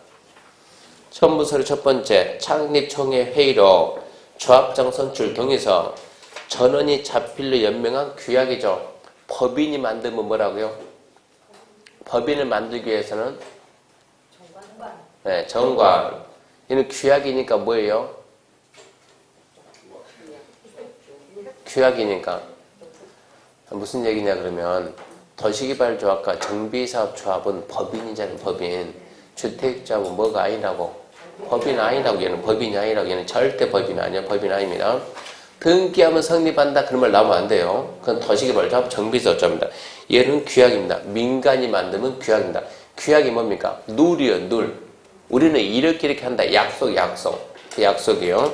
첨부 서류 첫 번째 창립총회 회의로 조합장 선출 동의서 전원이 자필로 연명한 규약이죠. 법인이 만들면 뭐라고요? 법인을 만들기 위해서는 네, 정관. 얘는 규약이니까 뭐예요? 규약이니까. 무슨 얘기냐 그러면 도시개발조합과 정비사업조합은 법인이잖아요. 법인. 주택조합은 뭐가 아니라고? 법인 아니라고. 얘는 법인이 아니라고. 얘는 절대 법인 아니야. 법인 아닙니다. 등기하면 성립한다. 그런 말 나오면 안 돼요. 그건 도시개발조합 정비사업조합입니다. 얘는 규약입니다. 민간이 만들면 규약입니다. 규약이 뭡니까? 룰이요. 룰. 우리는 이렇게 한다. 약속. 그 약속이요.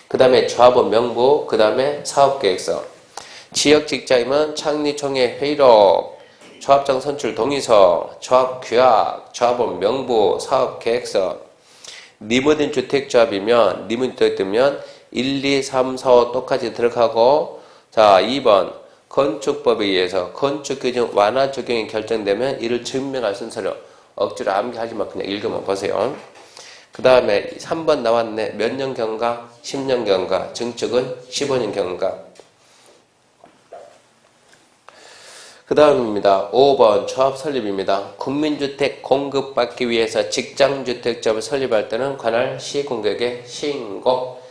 그 다음에 조합원 명부. 그 다음에 사업계획서. 지역직장이면 창립총회 회의록, 조합장 선출 동의서, 조합규약, 조합원 명부, 사업계획서. 리모델링 주택조합이면 리모델링 주택이면 1, 2, 3, 4, 5 똑같이 들어가고 자 2번 건축법에 의해서 건축규정 완화 적용이 결정되면 이를 증명할 순서로 억지로 암기하지만 그냥 읽으면 보세요. 그 다음에 3번 나왔네. 몇 년 경과? 10년 경과. 증축은 15년 경과. 그 다음입니다. 5번 조합 설립입니다. 국민주택 공급받기 위해서 직장주택조합을 설립할 때는 관할 시공격에 신고,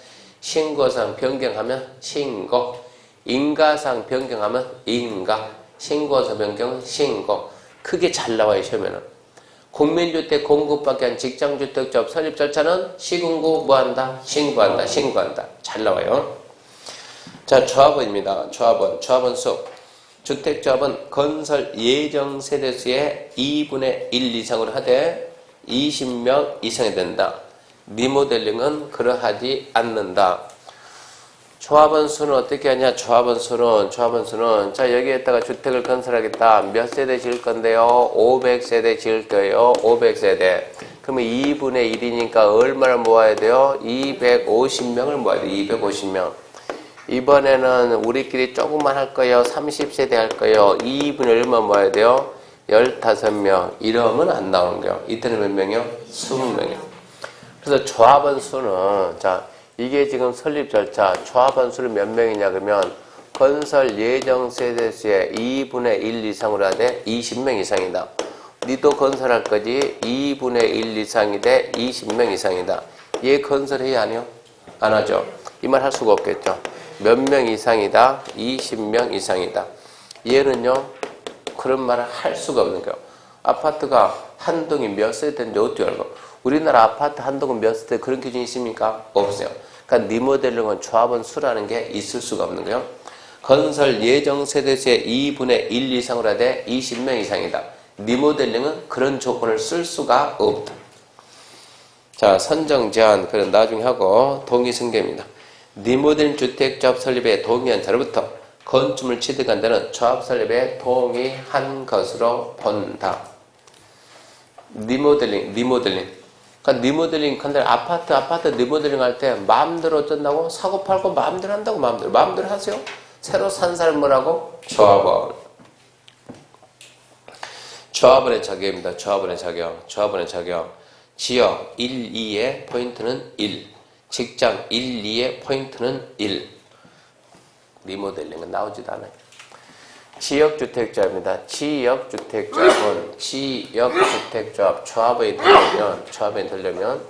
신고상 변경하면 신고, 인가상 변경하면 인가, 신고서 변경 신고. 크게 잘 나와요. 시험에는. 국민주택 공급받기 위한 직장주택조합 설립 절차는 시군구 뭐한다? 신고한다. 신고한다. 잘 나와요. 자, 조합원입니다. 조합원 수. 주택조합은 건설 예정 세대수의 2분의 1 이상으로 하되 20명 이상이 된다. 리모델링은 그러하지 않는다. 조합원 수는 어떻게 하냐? 조합원 수는 자 여기에다가 주택을 건설하겠다. 몇 세대 지을 건데요? 500세대 지을 거예요. 500세대. 그러면 2분의 1이니까 얼마를 모아야 돼요? 250명을 모아야 돼요. 250명. 이번에는 우리끼리 조금만 할 거예요. 30세대 할 거예요. 2분의 얼마 모아야 돼요? 15명. 이러면 안 나오는 거예요. 이때는 몇 명이요? 20명이요. 그래서 조합원 수는 자 이게 지금 설립 절차. 조합원 수는 몇 명이냐 그러면 건설 예정 세대수의 2분의 1 이상으로 하되 20명 이상이다. 니도 건설할 거지 2분의 1 이상이 돼 20명 이상이다. 얘 건설해야 하네요? 안 하죠. 이 말 할 수가 없겠죠. 몇 명 이상이다? 20명 이상이다. 얘는요, 그런 말을 할 수가 없는 거예요. 아파트가 한 동이 몇 세대인지 어떻게 알고? 우리나라 아파트 한 동은 몇 세대 그런 기준이 있습니까? 없어요. 그러니까 리모델링은 조합원 수라는 게 있을 수가 없는 거예요. 건설 예정 세대수의 2분의 1 이상으로 하되 20명 이상이다. 리모델링은 그런 조건을 쓸 수가 없다. 자, 선정 제한, 그건 나중에 하고, 동의 승계입니다. 리모델링 주택조합 설립에 동의한 자로부터 건축물 취득한 데는 조합 설립에 동의한 것으로 본다. 리모델링. 그러니까 리모델링, 근데 아파트 리모델링 할 때 마음대로 어쩐다고? 사고 팔고 마음대로 한다고, 마음대로 하세요. 새로 산 사람 뭐라고? 조합원. 조합원의 자격입니다. 조합원의 자격. 지역 1, 2의 포인트는 1. 직장 1, 2의 포인트는 1. 리모델링은 나오지도 않아요. 지역주택조합입니다. 지역주택조합은 지역주택조합 조합에 들려면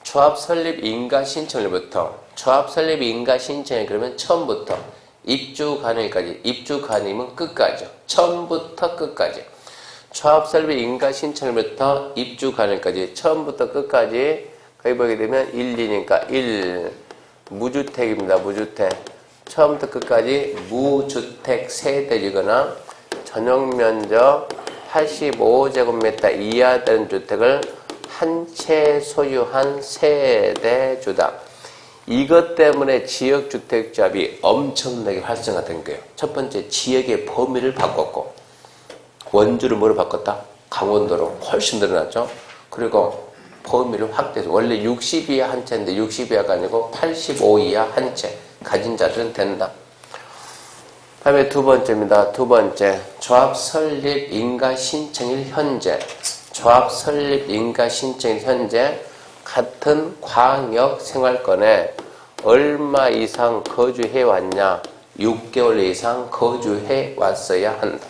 조합 설립 인가 신청일부터 조합 설립 인가 신청일 그러면 처음부터 입주 가능일까지 입주 가능이면 끝까지요. 처음부터 끝까지. 조합 설립 인가 신청일부터 입주 가능일까지 처음부터 끝까지 거기 보게 되면 1, 2니까 1 무주택입니다. 무주택. 처음부터 끝까지 무주택 세대이거나 전용면적 85제곱미터 이하 되는 주택을 한 채 소유한 세대주다. 이것 때문에 지역주택조합이 엄청나게 활성화된 거예요. 첫 번째, 지역의 범위를 바꿨고, 원주를 뭐로 바꿨다? 강원도로 훨씬 늘어났죠. 그리고 범위를 확대해서 원래 60 이하 한 채인데 60 이하가 아니고 85 이하 한 채 가진 자들은 된다. 다음에 두 번째입니다. 두 번째, 조합 설립 인가 신청일 현재. 조합 설립 인가 신청일 현재 같은 광역 생활권에 얼마 이상 거주해 왔냐? 6개월 이상 거주해 왔어야 한다.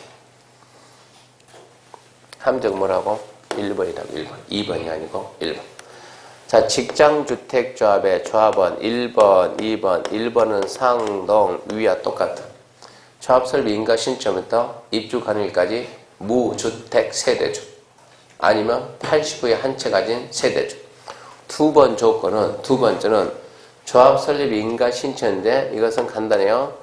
함정 뭐라고? 1번이라고 1번. 2번이 아니고 1번. 자, 직장주택조합의 조합원 1번, 2번. 1번은 상동, 위와 똑같아. 조합 설립 인가 신청부터 입주 가능일까지 무주택 세대주. 아니면 85에 한 채 가진 세대주. 두 번 조건은, 두 번째는 조합 설립 인가 신청인데 이것은 간단해요.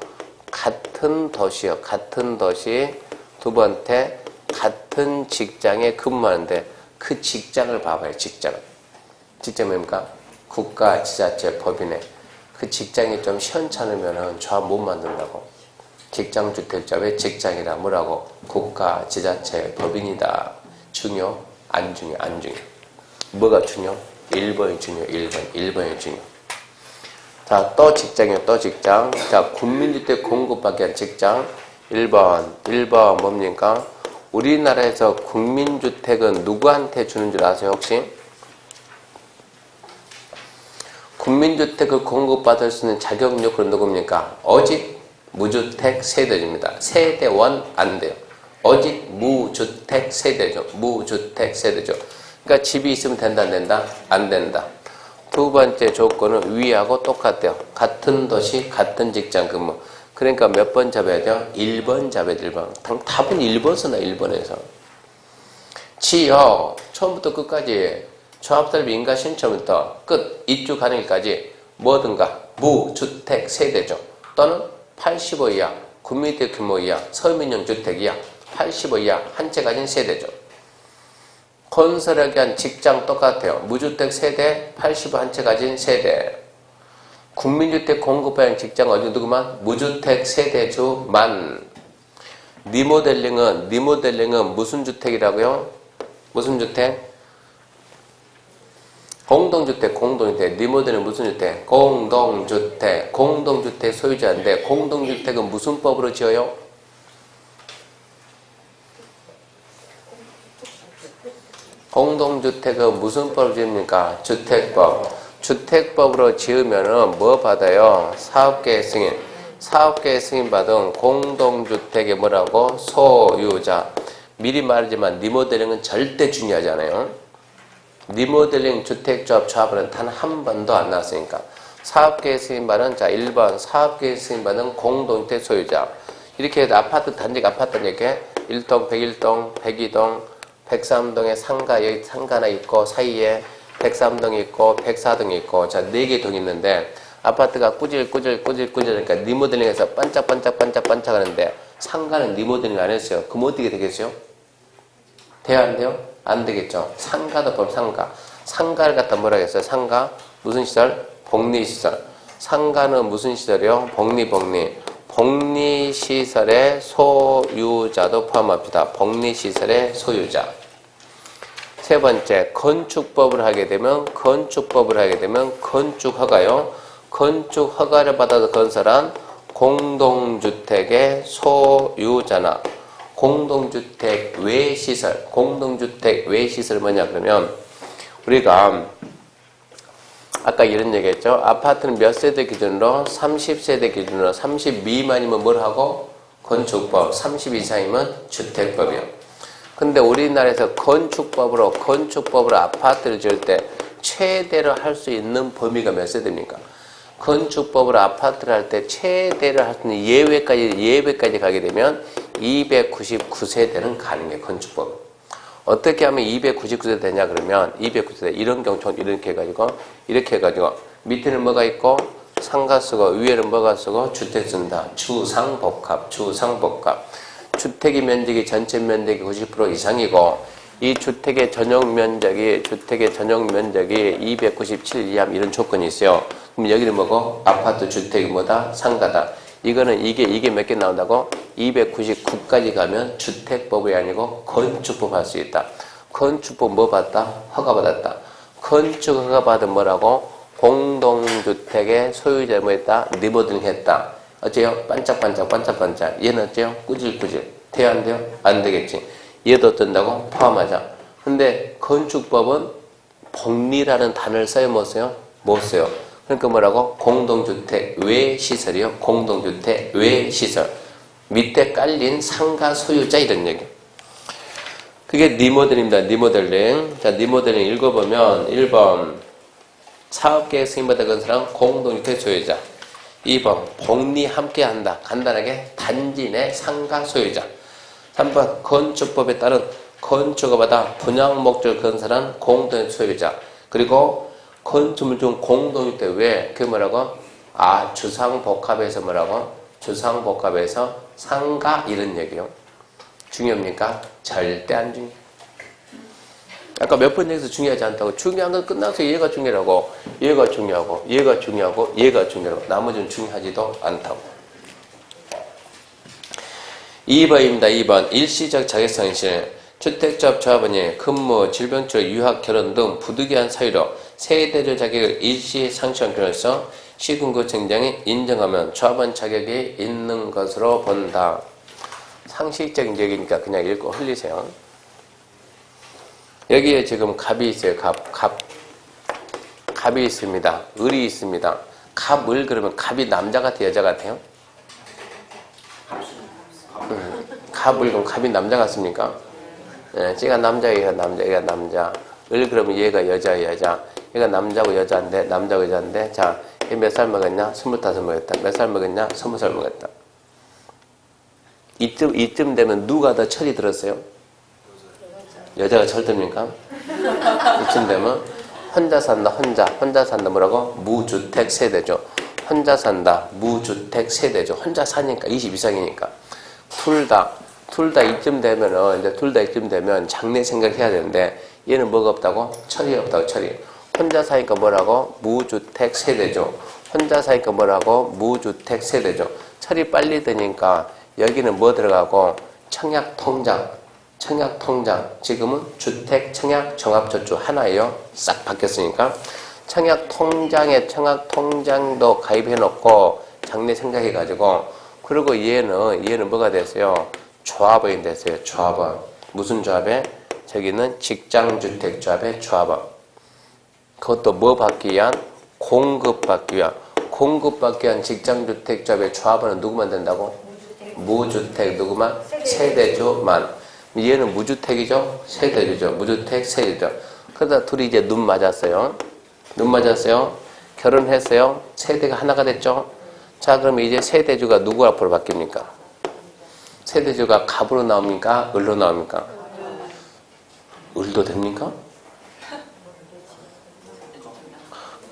같은 도시요. 같은 도시. 두 번째, 같은 직장에 근무하는데 그 직장을 봐봐요. 직장을. 직장 뭡니까? 국가, 지자체, 법인에. 그 직장이 좀 시원찮으면 조합 못 만든다고. 직장주택조합의 직장이라 뭐라고? 국가, 지자체, 법인이다. 중요? 안 중요? 안 중요. 뭐가 중요? 1번이 중요. 1번이 중요. 자, 또 직장이요. 또 직장. 자, 국민주택 공급받기 위한 직장. 1번 뭡니까? 우리나라에서 국민주택은 누구한테 주는 줄 아세요, 혹시? 국민주택을 공급받을 수 있는 자격 요건은 누굽니까? 오직 무주택 세대주입니다. 세대원 안 돼요. 오직 무주택 세대주. 무주택 세대주. 그러니까 집이 있으면 된다, 안 된다? 안 된다. 두 번째 조건은 위하고 똑같아요. 같은 도시, 같은 직장 근무. 그러니까 몇 번 잡아야 돼요? 1번 잡아야 돼, 1번. 답은 1번 쓰나, 1번에서. 지역, 처음부터 끝까지 조합설립 인가 신청부터 끝, 입주 가능일까지 뭐든가 무주택 세대죠. 또는 85 이하, 국민주택 규모 이하, 서민형 주택 이하, 85 이하 한 채 가진 세대죠. 건설에 대한 직장 똑같아요. 무주택 세대, 85 한 채 가진 세대. 국민주택 공급하는 직장 어디 누구만? 무주택 세대주만. 리모델링은 무슨 주택이라고요? 무슨 주택? 공동주택. 리모델링은 무슨 주택? 공동주택 소유자인데 공동주택은 무슨 법으로 지어요? 공동주택은 무슨 법으로 지습니까? 주택법. 주택법으로 지으면은 뭐 받아요? 사업계획 승인. 사업계획 승인 받은 공동주택의 뭐라고? 소유자. 미리 말하지만 리모델링은 절대 중요하지 않아요. 리모델링 주택조합 조합은 단 한 번도 안 나왔으니까. 사업계획 승인 받은, 자, 1번 사업계획 승인 받은 공동주택 소유자. 이렇게 해서 아파트 단지가 아파트 이렇게 1동, 101동, 102동, 103동에 상가, 여기 상가나 있고 사이에 103동이 있고 104동이 있고, 자, 4개 동이 있는데 아파트가 꾸질꾸질하니까 리모델링해서 반짝반짝 하는데 상가는 리모델링 안 했어요. 그럼 어떻게 되겠어요? 돼요, 안 돼요? 안 되겠죠. 상가도 보면 상가. 상가를 갖다 뭐라 했어요? 상가 무슨 시설? 복리시설. 상가는 무슨 시설이요? 복리. 복리시설의 소유자도 포함합니다. 복리시설의 소유자. 세 번째, 건축법을 하게 되면 건축허가요. 건축허가를 받아서 건설한 공동주택의 소유자나 공동주택 외시설. 공동주택 외시설 뭐냐 그러면 우리가 아까 이런 얘기했죠. 아파트는 몇 세대 기준으로? 30세대 기준으로. 30 미만이면 뭘 하고? 건축법. 30 이상이면 주택법이요. 근데 우리나라에서 건축법으로 아파트를 지을 때 최대로 할 수 있는 범위가 몇 세대입니까? 건축법으로 아파트를 할 때 최대로 할 수 있는 예외까지 가게 되면 299세대는 가능해, 건축법. 어떻게 하면 299세대 되냐 그러면 299세대 이런 경우 이렇게 해가지고 밑에는 뭐가 있고 상가 쓰고 위에는 뭐가 쓰고 주택 쓴다. 주상복합. 주택의 면적이 전체 면적이 90% 이상이고 이 주택의 전용 면적이 297 이하면 이런 조건이 있어요. 그럼 여기는 뭐고? 아파트 주택이 뭐다? 상가다. 이거는 이게 몇 개 나온다고? 299까지 가면 주택법이 아니고 건축법 할 수 있다. 건축법 뭐 받다? 허가받았다. 건축 허가받은 뭐라고? 공동주택의 소유자 뭐 했다? 리모델링 했다. 어째요? 반짝반짝. 얘는 어째요? 꾸질꾸질. 돼요? 안 돼요? 안 되겠지. 얘도 어떤다고? 포함하자. 근데 건축법은 복리라는 단어를 써요? 못 써요? 못 써요. 그러니까 뭐라고? 공동주택 외시설이요. 공동주택 외시설. 밑에 깔린 상가 소유자 이런 얘기. 그게 리모델링입니다. 리모델링. 자, 리모델링 읽어보면 1번 사업계획 승인받아 건설한 공동주택 소유자. 2번 복리 함께한다. 간단하게 단지 내 상가 소유자. 3번 건축법에 따른 건축을 받아 분양 목적을 건설한 공동주택 소유자. 그리고 건축물 중 공동주택 외에 그게 뭐라고? 주상복합에서 뭐라고? 주상복합에서 상가 이런 얘기요. 중요합니까? 절대 안 중요해. 아까 몇 번 얘기해서 중요하지 않다고. 중요한 건 끝나서 얘가 중요하고 얘가 중요하고 얘가 중요하고 얘가 중요하고 나머지는 중요하지도 않다고. 2번입니다. 2번 일시적 자격상실. 주택조합 조합원이 근무, 질병치료, 유학, 결혼 등 부득이한 사유로 세대주 자격을 일시 상실한 경우에서 시군구 청장이 인정하면 조합원 자격이 있는 것으로 본다. 상식적인 얘기니까 그냥 읽고 흘리세요. 여기에 지금 갑이 있어요. 갑이 있습니다. 을이 있습니다. 갑을 그러면 갑이 남자 같아요? 여자 같아요? 갑을 그럼 갑이 남자 같습니까? 예, 얘가 남자, 얘가 남자. 을 그러면 얘가 여자. 얘가 남자고 여자인데, 남자고 여자인데, 자, 얘 몇 살 먹었냐? 25 먹었다. 몇 살 먹었냐? 20살 먹었다. 이쯤 되면 누가 더 철이 들었어요? 여자가 철듭니까? 이쯤 되면 혼자 산다. 뭐라고? 무주택 세대죠. 혼자 산다. 무주택 세대죠. 혼자 사니까 20 이상이니까. 둘 다 이쯤 되면 장래 생각해야 되는데 얘는 뭐가 없다고? 철이 없다고. 철이. 혼자 사니까 뭐라고? 무주택 세대죠. 혼자 사니까 뭐라고? 무주택 세대죠. 철이 빨리 드니까 여기는 뭐 들어가고? 청약통장. 지금은 주택 청약 종합저축 하나예요. 싹 바뀌었으니까. 청약통장도 가입해놓고 장래 생각해가지고 그리고 얘는 뭐가 됐어요? 조합원이 됐어요. 조합원. 무슨 조합에? 저기는 직장주택조합의 조합원. 그것도 뭐 받기 위한? 공급받기 위한 직장주택조합의 조합원은 누구만 된다고? 무주택 누구만? 세대주만. 얘는 무주택이죠? 세대주죠. 무주택 세대주죠. 그러다 둘이 이제 눈 맞았어요. 결혼했어요. 세대가 하나가 됐죠? 자, 그러면 이제 세대주가 누구 앞으로 바뀝니까? 세대주가 갑으로 나옵니까? 을로 나옵니까? 을도 됩니까?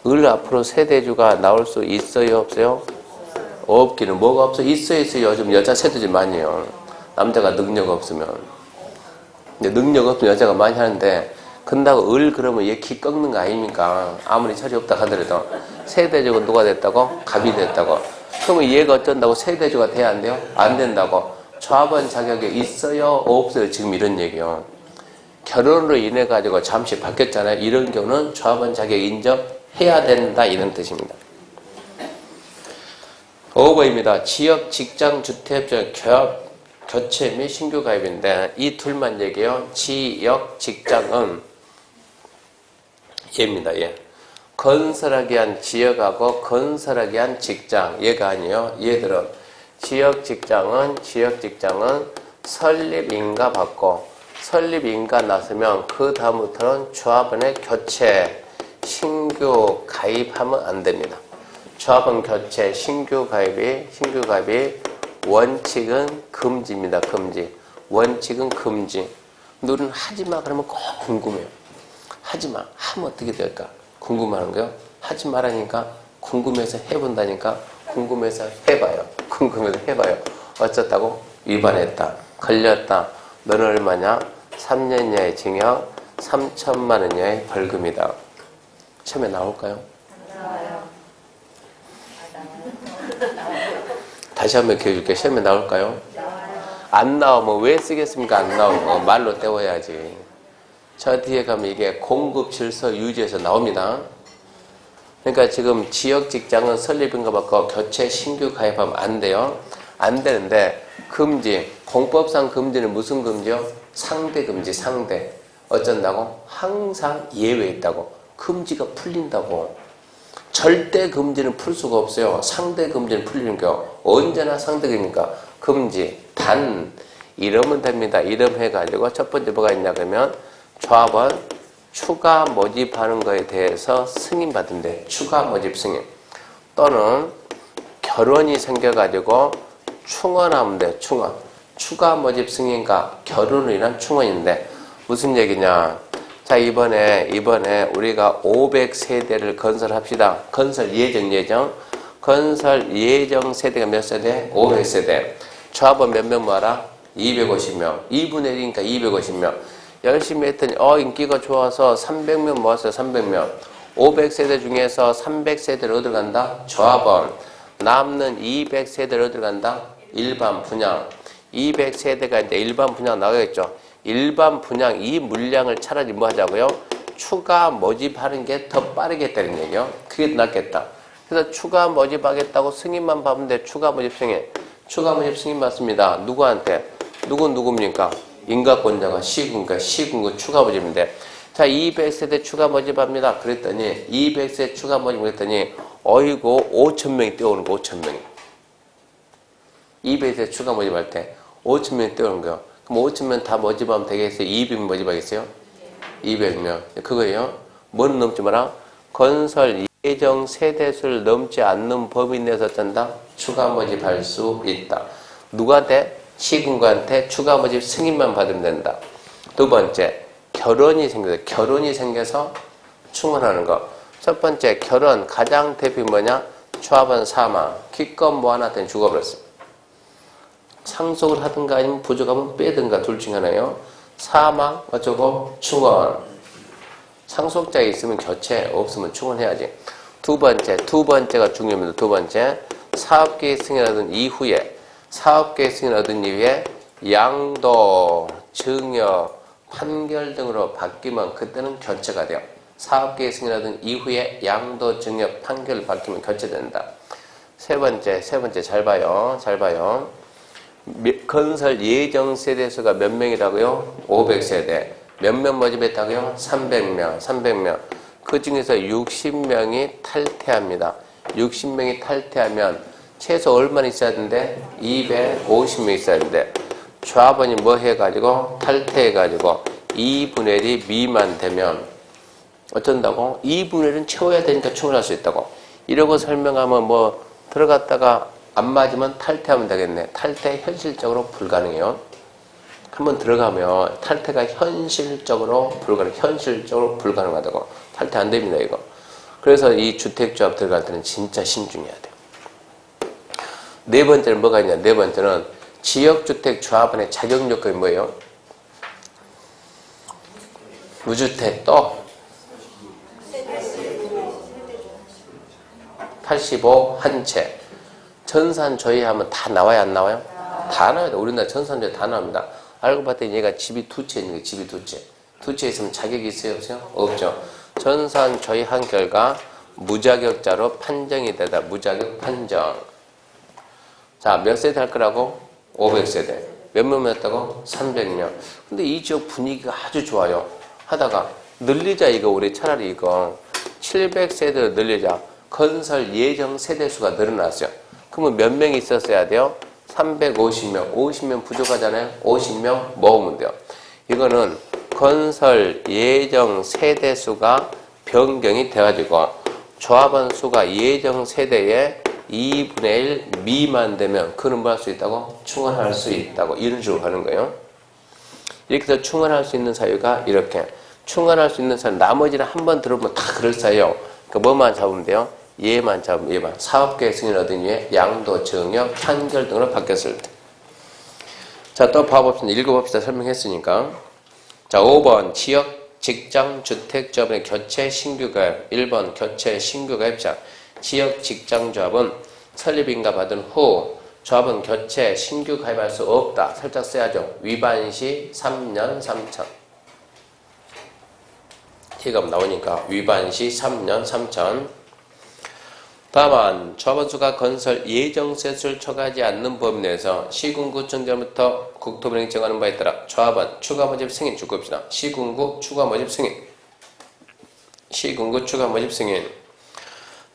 을 앞으로 세대주가 나올 수 있어요? 없어요? 없기는 뭐가 없어? 있어요. 요즘 여자 세대주 많이 해요. 남자가 능력 없으면. 근데 능력 없으면 여자가 많이 하는데 근다고 을 그러면 얘 키 꺾는 거 아닙니까? 아무리 철이 없다 하더라도 세대주가 누가 됐다고? 갑이 됐다고. 그러면 얘가 어쩐다고? 세대주가 돼야 안 돼요? 안 된다고. 조합원 자격이 있어요? 없어요? 지금 이런 얘기요. 결혼으로 인해 가지고 잠시 바뀌었잖아요. 이런 경우는 조합원 자격 인정해야 된다 이런 뜻입니다. 5번입니다. 지역 직장 주택 교합 교체 및 신규 가입인데 이 둘만 얘기해요. 지역 직장은 얘입니다. 얘. 건설하기 위한 지역하고 건설하기 위한 직장 얘가 아니에요. 얘들은 지역 직장은 설립인가 받고 설립인가 났으면 그 다음부터는 조합원의 교체 신규 가입하면 안 됩니다. 조합원 교체 신규 가입이 원칙은 금지입니다. 금지. 원칙은 금지. 너는 하지마 그러면 꼭 궁금해요. 하지마. 하면 어떻게 될까? 궁금한 거요. 하지 말라니까 궁금해서 해본다니까. 궁금해서 해봐요. 궁금해서 해봐요. 어쩌다고? 위반했다. 걸렸다. 너는 얼마냐? 3년 이하의 징역 3천만 원 이하의 벌금이다. 시험에 나올까요? 나와요. 다시 한번 기회 줄게. 시험에 나올까요? 나와요. 안 나오면 왜 쓰겠습니까? 안 나오면 말로 때워야지. 저 뒤에 가면 이게 공급 질서 유지에서 나옵니다. 그러니까 지금 지역 직장은 설립인가 받고 교체 신규 가입하면 안 돼요. 안 되는데 금지, 공법상 금지는 무슨 금지요? 상대 금지, 상대. 어쩐다고? 항상 예외 있다고. 금지가 풀린다고. 절대 금지는 풀 수가 없어요. 상대 금지는 풀리는 거. 언제나 상대 금지니까 금지, 단 이러면 됩니다. 이름해가지고 첫 번째 뭐가 있냐 그러면 조합원 추가 모집하는 거에 대해서 승인받은대. 추가 모집 승인. 또는 결혼이 생겨가지고 충원하면 돼. 충원. 추가 모집 승인과 결혼을 위한 충원인데 무슨 얘기냐. 자, 이번에 우리가 500세대를 건설합시다. 건설 예정. 건설 예정 세대가 몇 세대? 500세대. 조합원 몇 명 모아라? 250명. 2분의 1이니까 250명. 열심히 했더니 인기가 좋아서 300명 모았어요. 300명. 500세대 중에서 300세대를 어디로 간다? 조합원. 남는 200세대를 어디로 간다? 일반 분양. 200세대가 이제 일반 분양 나가겠죠. 일반 분양 이 물량을 차라리 뭐 하자고요? 추가 모집하는 게 더 빠르겠다는 얘기요. 그게 낫겠다. 그래서 추가 모집하겠다고 승인만 받으면 돼. 추가 모집 승인. 추가 모집 승인 받습니다. 누구한테? 누굽니까? 인가권자가 시군가 추가 모집인데. 자, 200세대 추가 모집합니다. 그랬더니 200세 추가 모집 그랬더니 어이구 5,000명이 뛰어오는 거. 5,000명이. 200세 추가 모집할 때 5,000명이 뛰어오는 거요. 그럼 5,000명 다 모집하면 되겠어요? 200명 모집하겠어요? 200명. 그거예요. 뭐는 넘지 마라? 건설 예정 세대수를 넘지 않는 범위 내에서 짠다? 추가 모집할 수 있다. 누구한테? 시군구한테 추가 모집 승인만 받으면 된다. 두 번째, 결혼이 생겨서 충원하는 거. 첫 번째, 결혼 가장 대표 뭐냐? 조합원 사망. 기껏 뭐 하나 했더니 죽어버렸어. 상속을 하든가 아니면 부족하면 빼든가 둘 중에 하나예요. 사망, 어쩌고, 충원. 상속자가 있으면 교체, 없으면 충원해야지. 두 번째가 중요합니다. 두 번째, 사업계획 승인 얻은 이후에, 사업계획 승인 얻은 이후에 양도, 증여, 판결 등으로 바뀌면 그때는 교체가 돼요. 사업계획 승인 얻은 이후에 양도, 증여, 판결을 바뀌면 교체된다. 세 번째 잘 봐요. 건설 예정 세대수가 몇 명이라고요? 500세대. 몇 명 모집했다고요? 300명. 그 중에서 60명이 탈퇴합니다. 60명이 탈퇴하면 최소 얼마나 있어야 되는데? 250명 있어야 되는데 조합원이 뭐 해가지고? 탈퇴해가지고 2분의 1이 미만 되면 어쩐다고? 2분의 1은 채워야 되니까 충분할 수 있다고. 이러고 설명하면 뭐 들어갔다가 안 맞으면 탈퇴하면 되겠네. 탈퇴 현실적으로 불가능해요. 한번 들어가면 탈퇴가 현실적으로 불가능하다고. 탈퇴 안 됩니다, 이거. 그래서 이 주택조합 들어갈 때는 진짜 신중해야 돼요. 네 번째는 뭐가 있냐? 네 번째는 지역주택조합원의 자격요건이 뭐예요? 무주택 또 85 한 채. 전산조회하면 다 나와요, 안 나와요? 다 나와요. 우리나라 전산조회 다 나옵니다. 알고 봤더니 얘가 집이 두 채 있는 거예요. 집이 두 채. 두 채 있으면 자격이 있어요, 없어요? 없죠. 전산조회한 결과 무자격자로 판정이 되다. 무자격 판정. 자, 몇 세대 할 거라고? 500세대. 몇 명이었다고? 300명. 근데 이 지역 분위기가 아주 좋아요. 하다가 늘리자 이거 우리 차라리 이거 700세대로 늘리자. 건설 예정 세대수가 늘어났어요. 그러면 몇 명이 있었어야 돼요? 350명. 50명 부족하잖아요. 50명 모으면 돼요. 이거는 건설 예정 세대수가 변경이 돼가지고 조합원 수가 예정 세대에 2분의 1 미만 되면 그는 뭐 할 수 있다고? 충원할 수 있다고. 이런 식으로 하는 거예요. 이렇게 해서 충원할 수 있는 사유가 이렇게. 충원할 수 있는 사유. 나머지는 한 번 들어보면 다 그럴싸해요. 그러니까 뭐만 잡으면 돼요? 얘만 잡으면 얘만. 사업계획 승인 얻은 이후에 양도, 증여, 판결 등으로 바뀌었을 때. 자, 또 봐봅시다. 읽어봅시다. 설명했으니까. 자, 5번 지역, 직장, 주택 조합의 교체, 신규 가입. 1번 교체, 신규 가입자. 지역, 직장 조합은 설립인가 받은 후 조합은 교체, 신규 가입할 수 없다. 살짝 써야죠. 위반 시 3년 3천. 티가 나오니까 위반 시 3년 3천. 다만 조합원수가 건설 예정세수를 초과하지 않는 범위 내에서 시군구청 전부터 국토부령이 정하는 바에 따라 조합원 추가 모집 승인 주급시다. 시군구 추가 모집 승인. 시군구 추가 모집 승인.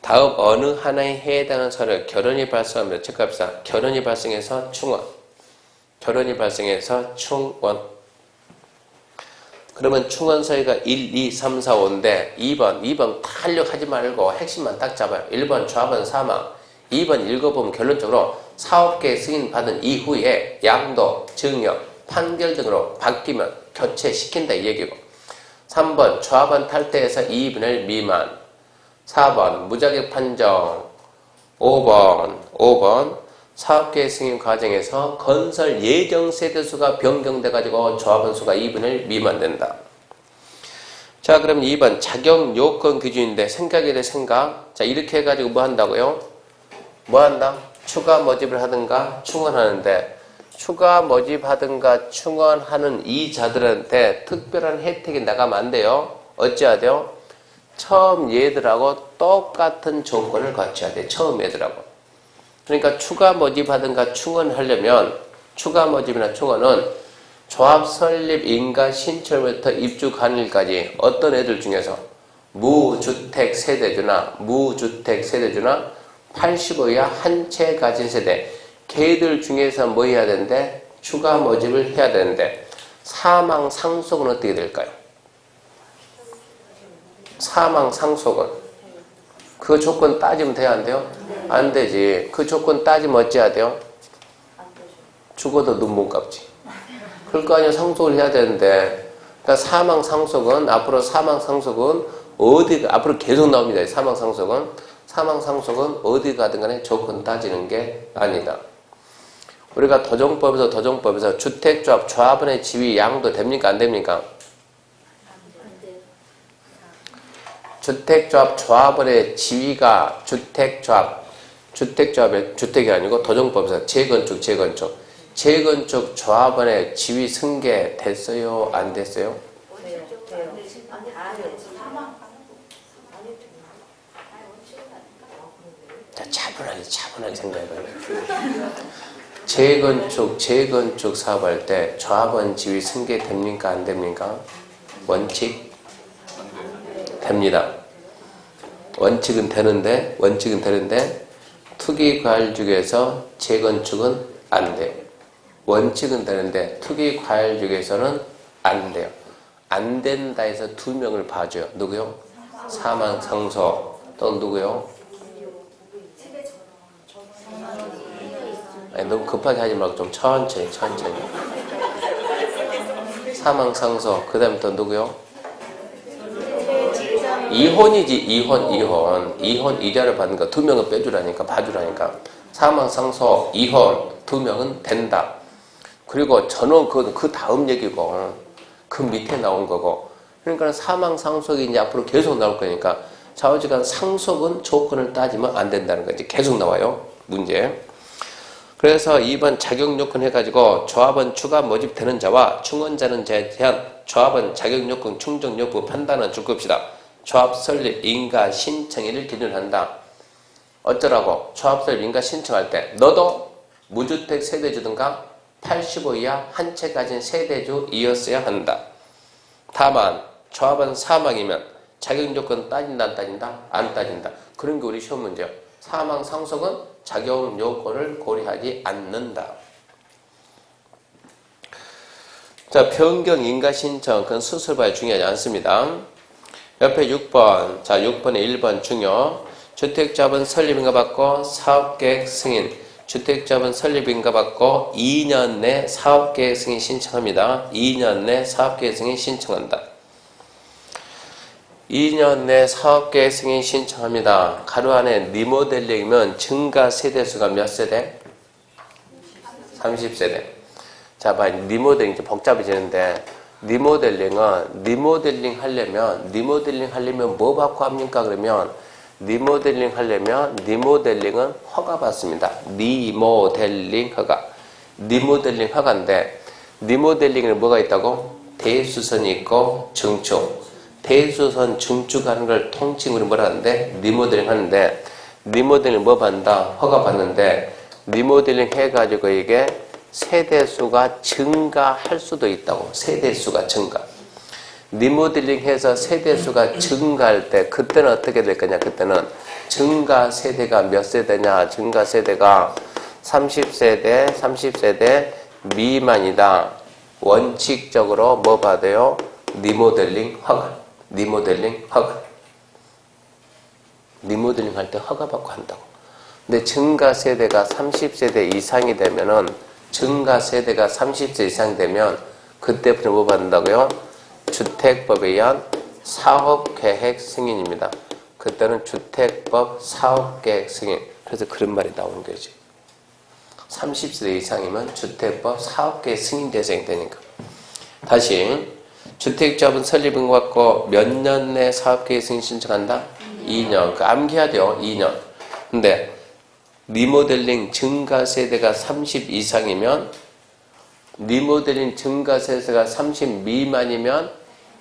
다음 어느 하나에 해당하는 사례 결혼이 발생하면 체크합시다. 결혼이 발생해서 충원. 결혼이 발생해서 충원. 그러면 충원 사유가 1, 2, 3, 4, 5인데 2번 다 하려고 하지 말고 핵심만 딱 잡아요. 1번 조합원 사망. 2번 읽어보면 결론적으로 사업계획 승인 받은 이후에 양도, 증여, 판결 등으로 바뀌면 교체시킨다 이 얘기고. 3번 조합원 탈퇴해서 2분의 1 미만. 4번 무자격 판정. 5번 사업계획 승인 과정에서 건설 예정 세대수가 변경돼가지고 조합원 수가 2분의 1 미만 된다. 자, 그럼 2번 자격 요건 기준인데 생각에 대해 생각. 자, 이렇게 해가지고 뭐 한다고요? 뭐 한다? 추가 모집을 하든가 충원하는데 추가 모집하든가 충원하는 이 자들한테 특별한 혜택이 나가면 안 돼요. 어찌해야 돼요? 처음 얘들하고 똑같은 조건을 갖춰야 돼. 처음 얘들하고. 그러니까 추가 모집하든가 충원하려면 추가 모집이나 충원은 조합 설립 인가 신청부터 입주 간일까지 어떤 애들 중에서 무주택 세대주나 85 이하 한 채 가진 세대 걔들 중에서 뭐 해야 되는데 추가 모집을 해야 되는데 사망 상속은 어떻게 될까요? 사망 상속은 그 조건 따지면 돼야 안 돼요? 안 되지. 그 조건 따지면 어찌해야 돼요? 죽어도 눈 못 감지. 그럴 거 아니야. 상속을 해야 되는데. 그러니까 사망 상속은 앞으로 앞으로 계속 나옵니다. 사망 상속은 어디 가든 간에 조건 따지는 게 아니다. 우리가 도정법에서 주택조합 조합원의 지위 양도 됩니까? 안 됩니까? 주택조합 조합원의 지위가 주택조합의 주택이 아니고 도정법에서 재건축 조합원의 지위 승계 됐어요? 안 됐어요? 자, 차분하게 생각해봐요. 재건축 사업할 때 조합원 지위 승계 됩니까? 안 됩니까? 원칙? 됩니다. 원칙은 되는데 투기과열지구에서 재건축은 안 돼요. 원칙은 되는데 투기과열지구에서는 안 돼요. 안 된다 해서 2명을 봐줘요. 누구요? 사망 상속. 또 누구요? 아니, 너무 급하게 하지 말고 좀 천천히. 사망 상속. 그 다음에 또 누구요? 이혼이지. 이혼 이자를 받는 거 2명은 봐주라니까. 사망 상속, 이혼 2명은 된다. 그리고 전원 그 다음 얘기고 그 밑에 나온 거고. 그러니까 사망 상속이 이제 앞으로 계속 나올 거니까 좌우지간 상속은 조건을 따지면 안 된다는 거 이제 계속 나와요. 문제. 그래서 2번 자격 요건 해가지고 조합원 추가 모집되는 자와 충원자는 제한 조합원 자격 요건 충족 여부 판단은 줄 겁시다. 조합 설립 인가 신청일을 기준으로 한다. 어쩌라고? 조합 설립 인가 신청할 때 너도 무주택 세대주든가 85 이하 한 채 가진 세대주이었어야 한다. 다만 조합원 사망이면 자격 요건 따진다 안 따진다? 안 따진다. 그런 게 우리 시험 문제요. 사망 상속은 자격 요건을 고려하지 않는다. 자, 변경 인가 신청 그건 수술발 중요하지 않습니다. 옆에 6번. 자, 6번에 1번 중요. 주택조합은 설립인가 받고 사업계획 승인. 주택조합은 설립인가 받고 2년 내 사업계획 승인 신청합니다. 2년 내 사업계획 승인 신청한다. 2년 내 사업계획 승인 신청합니다. 가로 안에 리모델링이면 증가 세대수가 몇 세대? 30세대. 자, 봐. 리모델링 좀 복잡해지는데, 리모델링 하려면 뭐 받고 합니까? 그러면, 리모델링은 허가 받습니다. 리모델링 허가. 리모델링 허가인데, 리모델링에는 뭐가 있다고? 대수선이 있고, 증축. 대수선 증축하는 걸 통칭으로 뭐라 하는데? 리모델링 하는데, 리모델링 뭐 받는다? 허가 받는데, 리모델링 해가지고 이게 세대수가 증가할 수도 있다고. 세대수가 증가. 리모델링 해서 세대수가 증가할 때, 그때는 어떻게 될 거냐? 그때는 증가 세대가 몇 세대냐? 증가 세대가 30세대 미만이다. 원칙적으로 뭐 받아요? 리모델링 허가. 리모델링 할 때 허가 받고 한다고. 근데 증가 세대가 30세대 이상이 되면은, 증가 세대가 30세 이상 되면 그때부터 뭐 받는다고요? 주택법에 의한 사업계획 승인입니다. 그때는 주택법 사업계획 승인. 그래서 그런 말이 나오는 거지. 30세 이상이면 주택법 사업계획 승인 대상이 되니까. 다시 주택조합은 설립은 받고 몇 년 내 사업계획 승인 신청한다? 2년. 그 암기해야 돼요. 2년. 근데 리모델링 증가 세대가 30 이상이면, 리모델링 증가 세대가 30 미만이면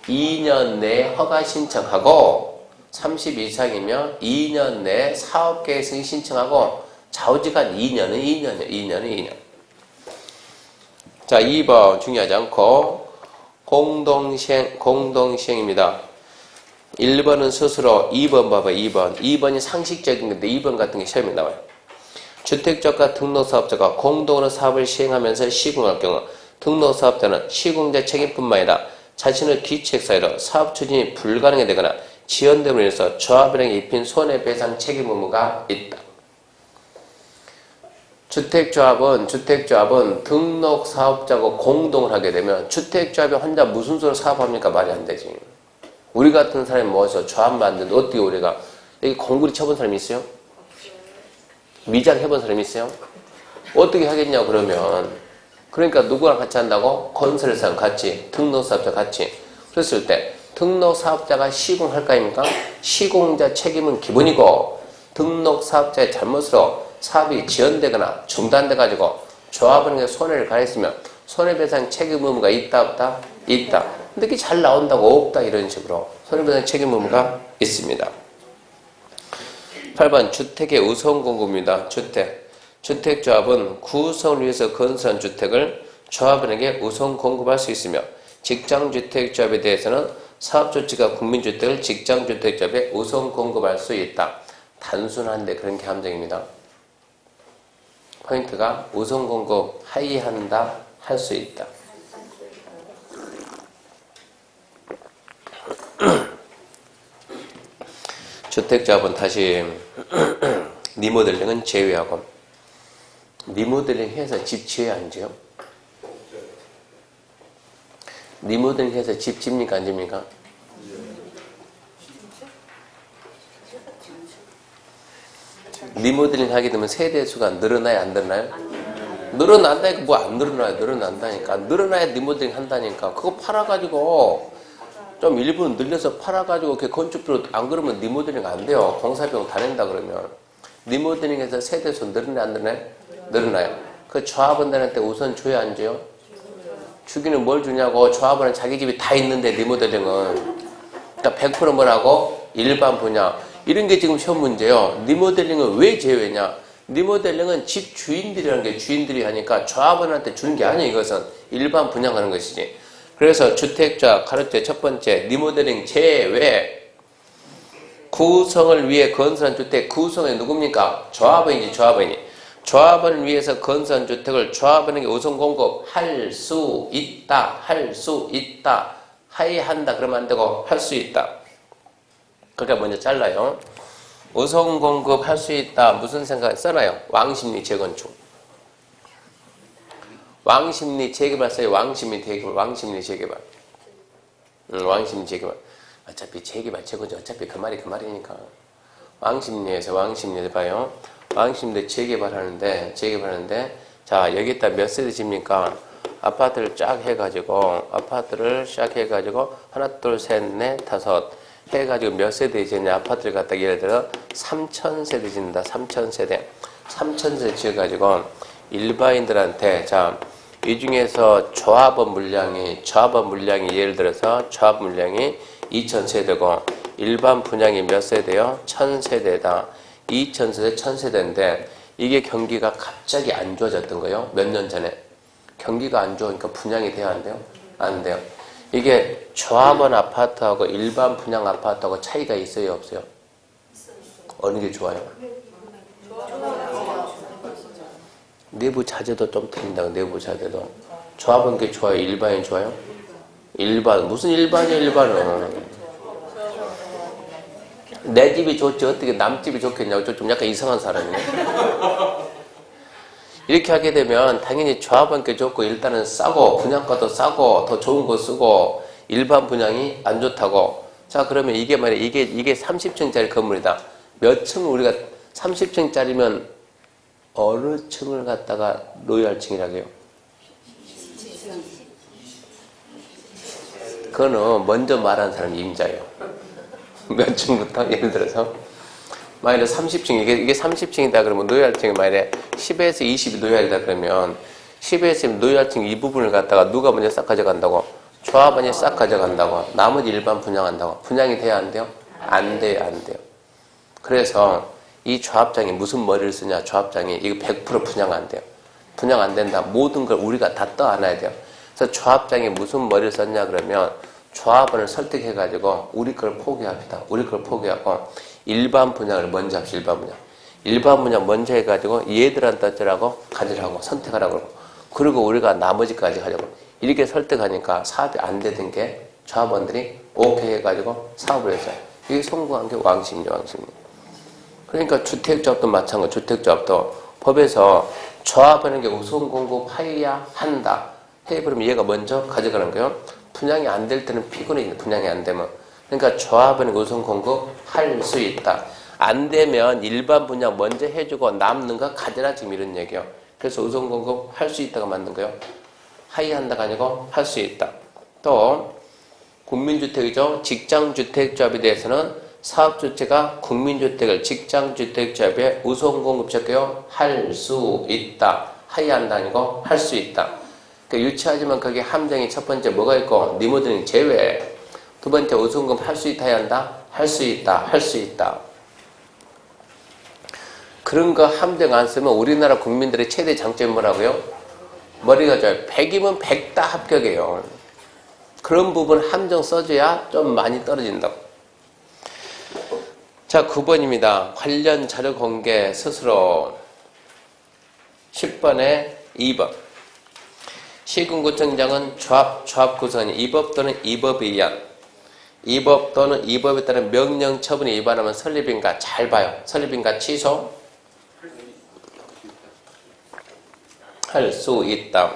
2년 내에 허가 신청하고, 30 이상이면 2년 내에 사업계획 승인 신청하고, 좌우지간 2년. 자, 2번 중요하지 않고 공동시행입니다. 1번은 스스로, 2번 봐봐. 2번이 상식적인 건데 2번 같은 게 시험에 나와요. 주택조합과 등록사업자가 공동으로 사업을 시행하면서 시공할 경우 등록사업자는 시공자 책임뿐만 아니라 자신의 귀책 사유로 사업 추진이 불가능이 되거나 지연됨으로 인해서 조합원에게 입힌 손해배상 책임 의무가 있다. 주택조합은 등록사업자하고 공동을 하게 되면, 주택조합이 혼자 무슨 소리로 사업합니까? 말이 안 되지. 우리 같은 사람이 모아서 조합 만드는데 어떻게 우리가, 여기 공구리 쳐본 사람이 있어요? 미장 해본 사람이 있어요? 어떻게 하겠냐고 그러면, 그러니까 누구랑 같이 한다고? 건설사랑 같이, 등록사업자 같이. 그랬을 때 등록사업자가 시공할 거 아닙니까? 시공자 책임은 기본이고, 등록사업자의 잘못으로 사업이 지연되거나 중단돼가지고 조합원에게 손해를 가했으면 손해배상 책임 의무가 있다 없다? 있다. 근데 그게 잘 나온다고 없다 이런 식으로 손해배상 책임 의무가 있습니다. 8번 주택의 우선 공급입니다. 주택조합은 구성을 위해서 건설한 주택을 조합원에게 우선 공급할 수 있으며, 직장주택조합에 대해서는 사업조치가 국민주택을 직장주택조합에 우선 공급할 수 있다. 단순한데 그런 게 함정입니다. 포인트가 우선 공급 하이한다, 할 수 있다. 주택조합은 다시 리모델링은 제외하고, 리모델링 해서 집 지어야 안 지어요? 리모델링 해서 집 집니까 안 집니까? 리모델링 하게 되면 세대수가 늘어나요 안 늘어나요? 늘어난다니까. 뭐 안 늘어나요? 늘어난다니까. 늘어나야 리모델링 한다니까. 그거 팔아가지고 좀 일부 늘려서 팔아가지고 이렇게 건축비로, 안 그러면 리모델링 안 돼요. 공사비용 다 낸다 그러면. 리모델링에서 세대수 늘어나요 안 늘어나요? 늘어나요. 그 조합원들한테 우선 줘야 안 줘요? 주기는 뭘 주냐고. 조합원은 자기 집이 다 있는데 리모델링은. 그러니까 100% 뭐라고? 일반 분야. 이런 게 지금 시험 문제예요. 리모델링은 왜 제외냐? 리모델링은 집 주인들이라는 게 주인들이 하니까 조합원한테 주는 게 아니에요. 이것은 일반 분양하는 것이지. 그래서 주택자 가로째 첫 번째 리모델링 제외. 구성을 위해 건설한 주택, 구성이 누굽니까? 조합원이지. 조합원을 위해서 건설한 주택을 조합원에게 우선 공급할 수 있다. 하이한다 그러면 안 되고 할 수 있다. 그러니까 먼저 잘라요. 우선 공급할 수 있다. 무슨 생각 써놔요? 왕십리 재건축. 왕십리 재개발 써요. 왕십리 재개발. 왕십리 재개발. 어차피 재개발 최고지. 어차피 그 말이 그 말이니까. 왕십리에서 봐요. 왕십리에 재개발하는데 자 여기다 몇 세대 집니까? 아파트를 쫙 해가지고 하나 둘 셋 넷 다섯 해가지고 몇 세대 짓냐? 아파트를 갖다 예를 들어 3,000세대 짓는다. 3,000세대 지어가지고 일반인들한테 자 이 중에서 조합원 물량이 예를 들어서 조합 물량이 2,000세대고 일반 분양이 몇 세대요? 1,000세대다. 2,000세대 1,000세대인데 이게 경기가 갑자기 안 좋아졌던 거예요. 몇 년 전에. 경기가 안 좋으니까 분양이 돼야 안 돼요? 안 돼요. 이게 조합원 아파트하고 일반 분양 아파트하고 차이가 있어요? 없어요? 어느 게 좋아요? 내부 자재도 좀 틀린다. 내부 자재도. 조합원 게 좋아요? 일반이 좋아요? 일반. 무슨 일반이야 일반은. 내 집이 좋지 어떻게 남 집이 좋겠냐고. 좀 약간 이상한 사람이네. 이렇게 하게 되면 당연히 조합원 게 좋고 일단은 싸고 분양가도 싸고 더 좋은 거 쓰고 일반 분양이 안 좋다고. 자 그러면 이게 말이야. 이게 30층짜리 건물이다. 몇 층 우리가 30층짜리면 어느 층을 갖다가 로얄층이라고 해요? 그거는 먼저 말한 사람이 임자예요. 몇 층부터? 예를 들어서 만약에 30층 이게 30층이다 그러면 로얄층이 만약에 10에서 20이 로얄이다 그러면 10에서 20 로얄층 이 부분을 갖다가 누가 먼저 싹 가져간다고? 조합원이 싹 가져간다고. 나머지 일반 분양한다고. 분양이 돼야 안 돼요? 안 돼요. 안 돼요. 그래서 이 조합장이 무슨 머리를 쓰냐? 조합장이 이거 100% 분양 안 돼요. 분양 안 된다. 모든 걸 우리가 다 떠안아야 돼요. 그래서 조합장이 무슨 머리를 썼냐 그러면 조합원을 설득해가지고 우리 걸 포기합시다. 우리 걸 포기하고 일반 분양을 먼저 합시다. 일반 분양. 일반 분양 먼저 해가지고 얘들한테 어쩌라고? 가지라고. 선택하라고. 그리고 우리가 나머지까지 하려고. 이렇게 설득하니까 사업이 안 되던 게 조합원들이 오케이 해가지고 사업을 했어요. 이게 성공한 게 왕십리. 그러니까 주택조합도 마찬가지. 주택조합도 법에서 조합하는 게 우선 공급해야 한다. 해 그러면 얘가 먼저 가져가는 거예요. 분양이 안 될 때는 피곤해. 분양이 안 되면. 그러니까 조합은 우선 공급할 수 있다. 안 되면 일반 분양 먼저 해주고 남는 거 가져라 지금 이런 얘기예요. 그래서 우선 공급할 수 있다가 맞는 거예요. 하이한다가 아니고 할 수 있다. 또 국민주택이죠. 직장주택조합에 대해서는 사업주체가 국민주택을 직장주택조합에 우선 공급시켜요. 할 수 있다. 하이한다 아니고 할 수 있다. 그러니까 유치하지만 거기에 함정이 첫 번째 뭐가 있고 니모드는 제외. 두 번째 우선 공급 할 수 있다 해야 한다. 할 수 있다. 할 수 있다. 그런 거 함정 안 쓰면 우리나라 국민들의 최대 장점이 뭐라고요? 머리가 좋아요. 100이면 100 다 합격이에요. 그런 부분 함정 써줘야 좀 많이 떨어진다고. 자, 9번입니다. 관련 자료 공개 스스로. 10번에 2번. 시군구청장은 조합 구성이 이 법 또는 이 법에 의한 이 법 또는 이 법에 따른 명령 처분에 위반하면 설립인가? 잘 봐요. 설립인가? 취소? 할 수 있다.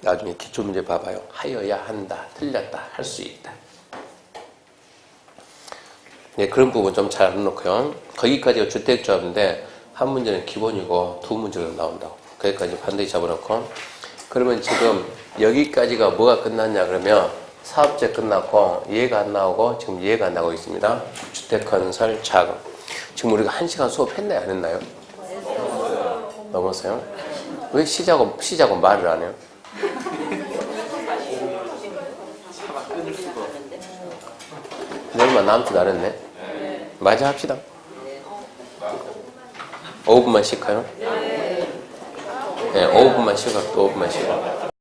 나중에 기출문제 봐봐요. 하여야 한다. 틀렸다. 할 수 있다. 네, 그런 부분 좀 잘 해놓고요. 거기까지가 주택조합인데 한 문제는 기본이고 두 문제로 나온다고. 거기까지 반드시 잡아놓고. 그러면 지금 여기까지가 뭐가 끝났냐 그러면 사업제 끝났고 얘가 안 나오고 지금 얘가 나오고 있습니다. 주택건설 자금. 지금 우리가 1시간 수업했나요? 안 했나요? 넘었어요? 왜 시작은 말을 안 해요? 얼마 남지도 않았네. 마저 합시다. 5분만 쉴까요? 네, 5분만 쉬고 또 5분만 쉬고.